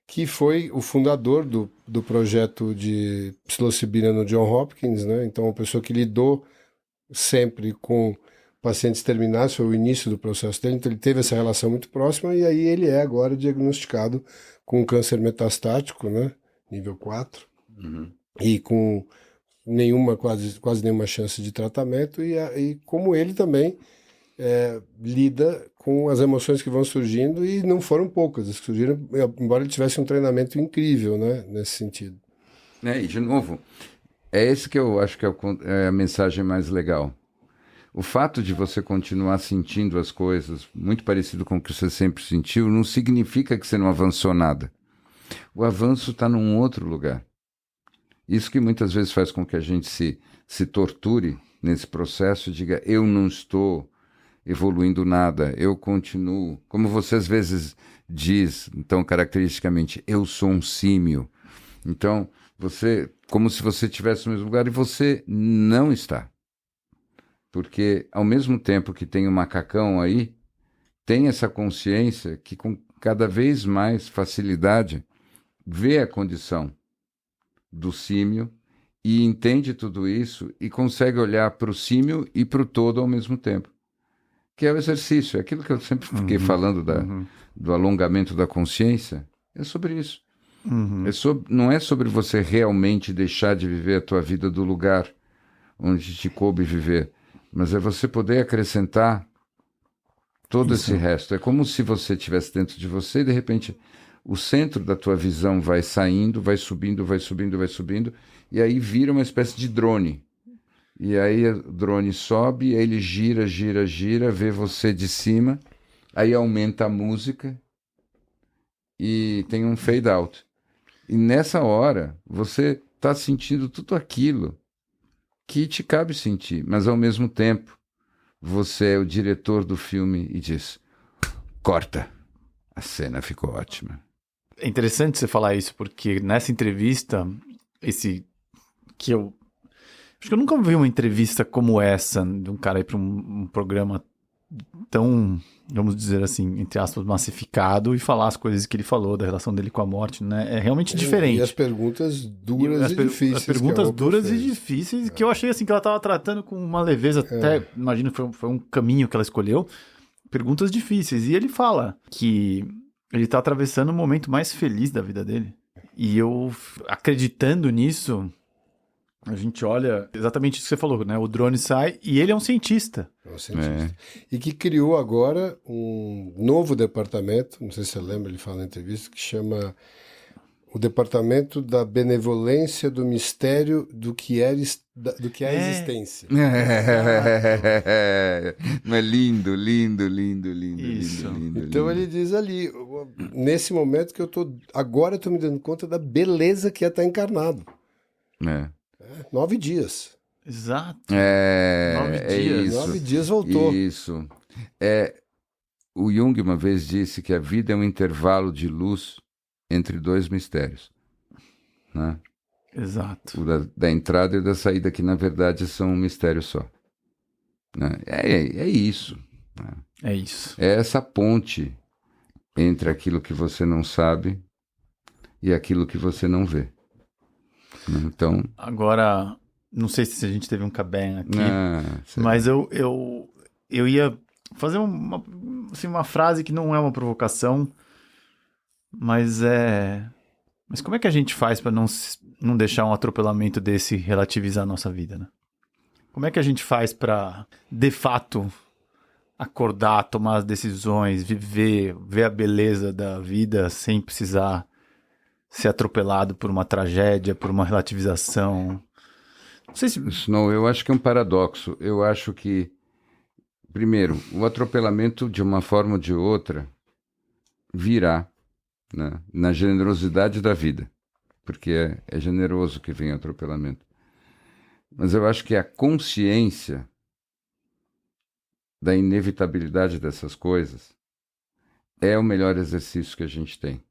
Que foi o fundador do projeto de psilocibina no John Hopkins, né? Então, uma pessoa que lidou sempre com pacientes terminais, foi o início do processo dele, então ele teve essa relação muito próxima, e aí ele é agora diagnosticado com câncer metastático, né? Nível 4, e com quase nenhuma chance de tratamento, e como ele também lida com as emoções que vão surgindo, e não foram poucas as que surgiram, embora ele tivesse um treinamento incrível, né, nesse sentido. E de novo, é esse que eu acho que é a mensagem mais legal. O fato de você continuar sentindo as coisas muito parecido com o que você sempre sentiu não significa que você não avançou nada. O avanço está num outro lugar. Isso que muitas vezes faz com que a gente se torture nesse processo e diga, eu não estou evoluindo nada, eu continuo. Como você às vezes diz, então, caracteristicamente, eu sou um símio. Então, como se você estivesse no mesmo lugar, e você não está. Porque, ao mesmo tempo que tem o macacão aí, tem essa consciência que, com cada vez mais facilidade, vê a condição do símio e entende tudo isso e consegue olhar para o símio e para o todo ao mesmo tempo. Que é o exercício, é aquilo que eu sempre fiquei falando do alongamento da consciência, é sobre isso. Não é sobre você realmente deixar de viver a tua vida do lugar onde te coube viver, mas é você poder acrescentar todo esse resto. É como se você estivesse dentro de você e, de repente, o centro da tua visão vai saindo, vai subindo, vai subindo, vai subindo, e aí vira uma espécie de drone. E aí o drone sobe, e aí ele gira, gira, gira, vê você de cima, aí aumenta a música e tem um fade out. E nessa hora, você está sentindo tudo aquilo que te cabe sentir, mas ao mesmo tempo você é o diretor do filme e diz, corta, a cena ficou ótima. É interessante você falar isso, porque nessa entrevista, acho que eu nunca vi uma entrevista como essa, de um cara ir para um programa tão, vamos dizer assim, entre aspas, massificado, e falar as coisas que ele falou da relação dele com a morte, né? É realmente diferente. E as perguntas duras e difíceis. As perguntas duras e difíceis, que eu achei assim que ela estava tratando com uma leveza, até, imagino, foi um caminho que ela escolheu. Perguntas difíceis. E ele fala que ele está atravessando o momento mais feliz da vida dele. E eu, acreditando nisso, a gente olha exatamente isso que você falou, né? O drone sai e ele é um cientista. É um cientista. E que criou agora um novo departamento, não sei se você lembra, ele fala na entrevista, que chama o Departamento da Benevolência do Mistério do que é a existência. Mas lindo, lindo, lindo, lindo, Isso. lindo. Então ele diz ali, nesse momento que agora eu tô me dando conta da beleza que é estar encarnado. 9 dias. Exato. 9 dias. Isso. 9 dias voltou. Isso. O Jung uma vez disse que a vida é um intervalo de luz entre 2 mistérios. Né? Exato. O da entrada e da saída, que na verdade são um mistério só. Né? É isso. Né? É isso. É essa ponte entre aquilo que você não sabe e aquilo que você não vê. Então, agora, não sei se a gente teve um cabem aqui, mas eu ia fazer uma frase que não é uma provocação, mas como é que a gente faz para não deixar um atropelamento desse relativizar a nossa vida, né? Como é que a gente faz para, de fato, acordar, tomar as decisões, ver a beleza da vida sem precisar ser atropelado por uma tragédia, por uma relativização? Não sei se... Não, eu acho que é um paradoxo. Eu acho que, primeiro, o atropelamento, de uma forma ou de outra, virá, né, na generosidade da vida, porque é generoso que vem o atropelamento. Mas eu acho que a consciência da inevitabilidade dessas coisas é o melhor exercício que a gente tem.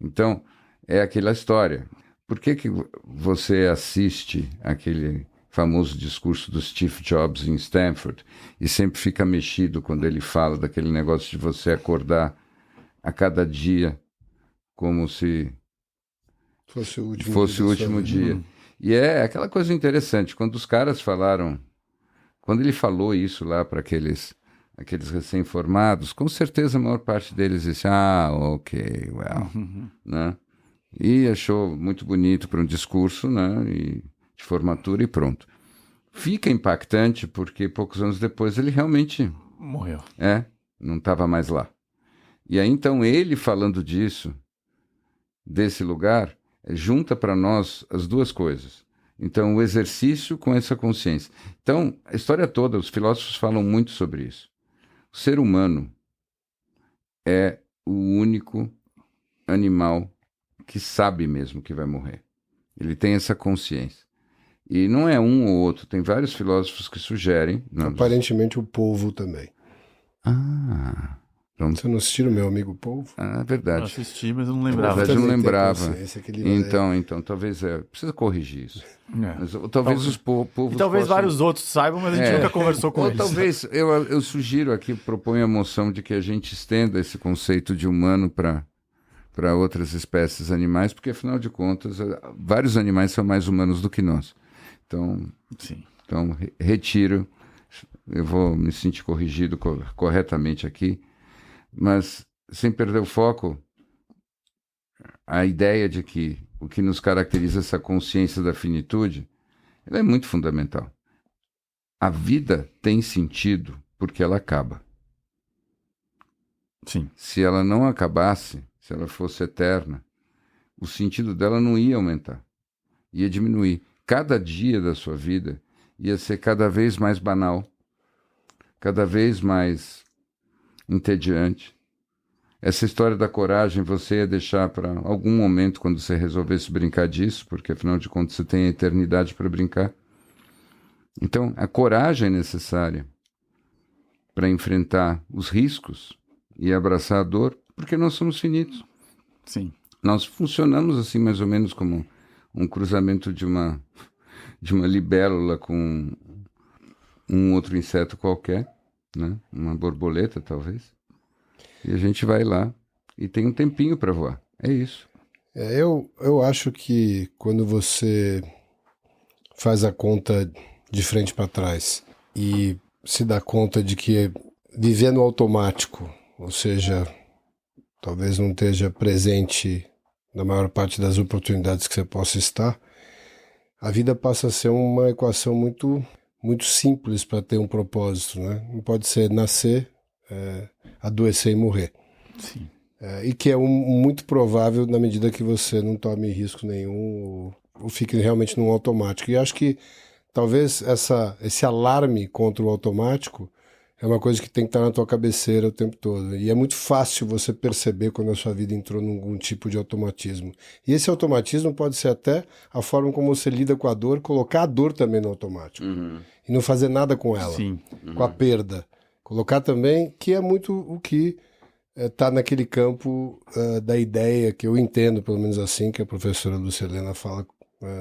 Então, é aquela história. Por que você assiste aquele famoso discurso do Steve Jobs em Stanford e sempre fica mexido quando ele fala daquele negócio de você acordar a cada dia como se fosse o último dia? E é aquela coisa interessante, quando os caras falaram, quando ele falou isso lá para aqueles recém-formados, com certeza a maior parte deles disse, ok, well, né? E achou muito bonito para um discurso, né, de formatura e pronto. Fica impactante porque poucos anos depois ele realmente Morreu. Não estava mais lá. E aí, então, ele falando disso, desse lugar, junta para nós as duas coisas. Então, o exercício com essa consciência. Então, a história toda, os filósofos falam muito sobre isso. O ser humano é o único animal que sabe mesmo que vai morrer. Ele tem essa consciência. E não é um ou outro, tem vários filósofos que sugerem... Aparentemente o polvo também. Então, você não assistiu o Meu Amigo Polvo? É verdade. Eu assisti, mas eu não Na lembrava. verdade, eu não lembrava. Então, Talvez precisa corrigir isso. É. Mas, talvez os povos E talvez possam... vários outros saibam, mas a gente nunca conversou com Ou eles. talvez, eu sugiro aqui, proponho a moção de que a gente estenda esse conceito de humano para outras espécies animais, porque, afinal de contas, vários animais são mais humanos do que nós. Então, Sim. então retiro, eu vou me sentir corrigido corretamente aqui, mas sem perder o foco, a ideia de que o que nos caracteriza essa consciência da finitude, ela é muito fundamental. A vida tem sentido porque ela acaba. Sim. Se ela não acabasse, se ela fosse eterna, o sentido dela não ia aumentar, ia diminuir. Cada dia da sua vida ia ser cada vez mais banal, cada vez mais entediante. Essa história da coragem você ia deixar para algum momento quando você resolvesse brincar disso, porque afinal de contas você tem a eternidade para brincar. Então, a coragem é necessária para enfrentar os riscos e abraçar a dor, porque nós somos finitos. Sim. Nós funcionamos assim mais ou menos como um cruzamento de uma libélula com um outro inseto qualquer, né? Uma borboleta, talvez. E a gente vai lá e tem um tempinho para voar. É isso. Eu acho que quando você faz a conta de frente para trás e se dá conta de que viver no automático, ou seja, talvez não esteja presente na maior parte das oportunidades que você possa estar, a vida passa a ser uma equação muito, muito simples para ter um propósito, né? Não pode ser nascer, adoecer e morrer. Sim. E que é muito provável na medida que você não tome risco nenhum ou fique realmente num automático. E acho que talvez esse alarme contra o automático é uma coisa que tem que estar na tua cabeceira o tempo todo. E é muito fácil você perceber quando a sua vida entrou num algum tipo de automatismo. E esse automatismo pode ser até a forma como você lida com a dor, colocar a dor também no automático. E não fazer nada com ela, Sim. com a perda. Colocar também, que é muito o que está naquele campo da ideia, que eu entendo, pelo menos assim, que a professora Lucilena fala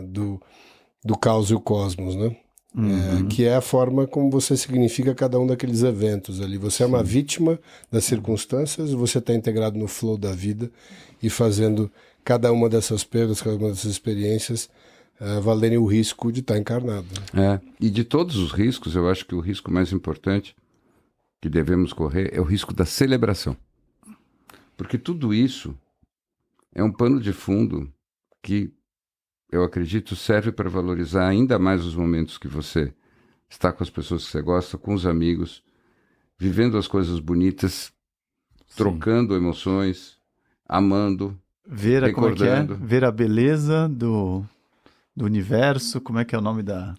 do caos e o cosmos, né? Que é a forma como você significa cada um daqueles eventos ali. Você é uma vítima das circunstâncias, você está integrado no flow da vida e fazendo cada uma dessas perdas, cada uma dessas experiências valerem o risco de estar encarnado. E de todos os riscos, eu acho que o risco mais importante que devemos correr é o risco da celebração. Porque tudo isso é um pano de fundo que eu acredito serve para valorizar ainda mais os momentos que você está com as pessoas que você gosta, com os amigos, vivendo as coisas bonitas, trocando emoções, amando, Ver recordando. Ver a beleza do universo, como é que é o nome da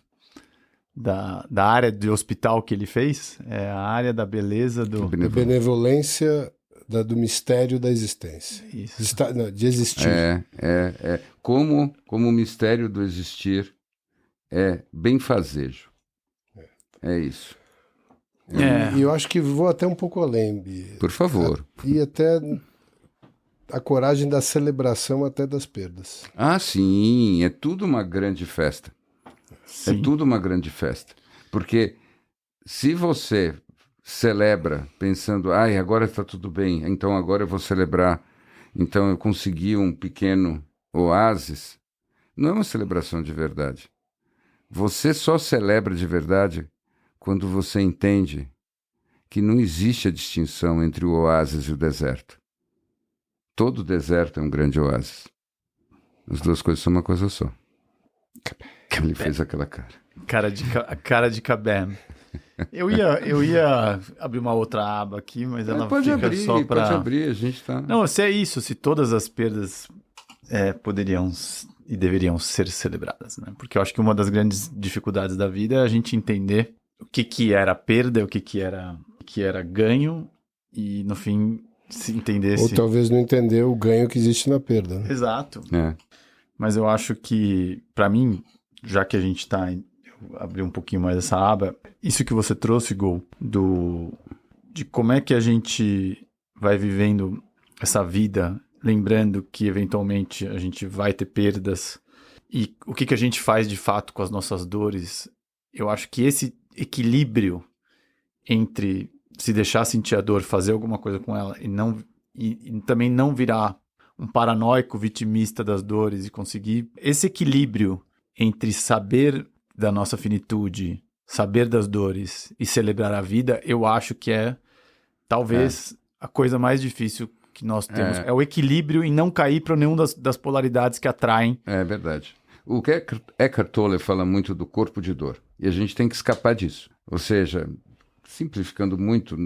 área de hospital que ele fez? É a área da beleza do... Benevolência do mistério da existência. Isso. De existir. Como o mistério do existir é benfazejo. É isso. E eu acho que vou até um pouco além, Bi. Por favor. E até a coragem da celebração até das perdas. Ah, sim. É tudo uma grande festa. Sim. É tudo uma grande festa. Porque se você celebra pensando, agora está tudo bem, então agora eu vou celebrar, então eu consegui um pequeno oásis, não é uma celebração de verdade. Você só celebra de verdade quando você entende que não existe a distinção entre o oásis e o deserto. Todo deserto é um grande oásis. As duas coisas são uma coisa só. Ele fez aquela cara. Cara de Kabam. Eu ia abrir uma outra aba aqui, mas ela pode fica abrir, só para... Pode abrir, a gente tá... Não, se é isso, se todas as perdas poderiam e deveriam ser celebradas, né? Porque eu acho que uma das grandes dificuldades da vida é a gente entender o que era perda, o que era ganho, e no fim se entender... Ou talvez não entender o ganho que existe na perda. Né? Exato. É. Mas eu acho que, para mim, já que a gente tá... abrir um pouquinho mais essa aba, isso que você trouxe, Gol, de como é que a gente vai vivendo essa vida, lembrando que eventualmente a gente vai ter perdas, e o que a gente faz de fato com as nossas dores. Eu acho que esse equilíbrio entre se deixar sentir a dor, fazer alguma coisa com ela e também não virar um paranoico vitimista das dores e conseguir esse equilíbrio entre saber da nossa finitude, saber das dores e celebrar a vida, eu acho que é talvez a coisa mais difícil que nós temos. É o equilíbrio e não cair para nenhuma das polaridades que atraem. É verdade. O que Eckhart Tolle fala muito do corpo de dor. E a gente tem que escapar disso. Ou seja, simplificando muito,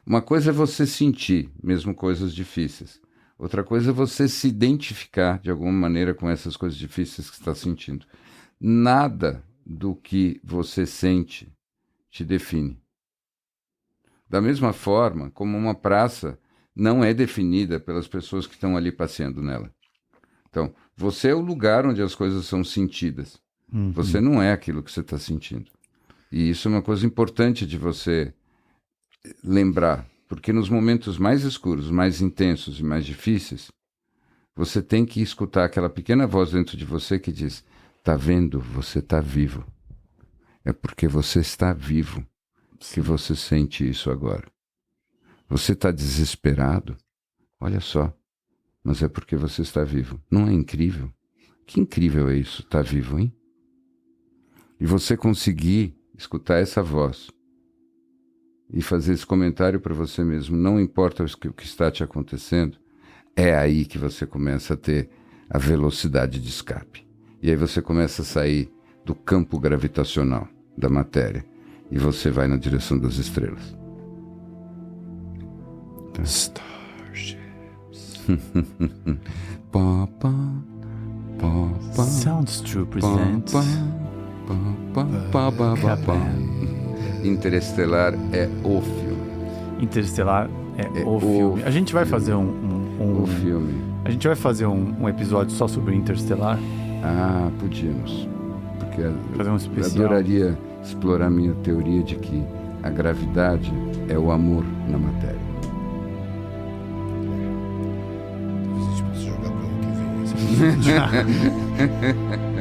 uma coisa é você sentir, mesmo coisas difíceis. Outra coisa é você se identificar de alguma maneira com essas coisas difíceis que você está sentindo. Nada do que você sente te define. Da mesma forma como uma praça não é definida pelas pessoas que estão ali passeando nela. Então, você é o lugar onde as coisas são sentidas. Uhum. Você não é aquilo que você está sentindo. E isso é uma coisa importante de você lembrar, porque nos momentos mais escuros, mais intensos e mais difíceis, você tem que escutar aquela pequena voz dentro de você que diz: tá vendo? Você está vivo. É porque você está vivo que você sente isso agora. Você está desesperado? Olha só. Mas é porque você está vivo. Não é incrível? Que incrível é isso, estar vivo, hein? E você conseguir escutar essa voz e fazer esse comentário para você mesmo, não importa o que está te acontecendo, é aí que você começa a ter a velocidade de escape. E aí você começa a sair do campo gravitacional da matéria e você vai na direção das estrelas. Starships. Sounds True presents Interestelar é o filme. Interestelar é o filme. A gente vai fazer o filme. A gente vai fazer um episódio só sobre Interestelar? Ah, podíamos. Porque fazer um especial. Eu adoraria explorar minha teoria de que a gravidade é o amor na matéria. Talvez a gente possa jogar para o ano que vem.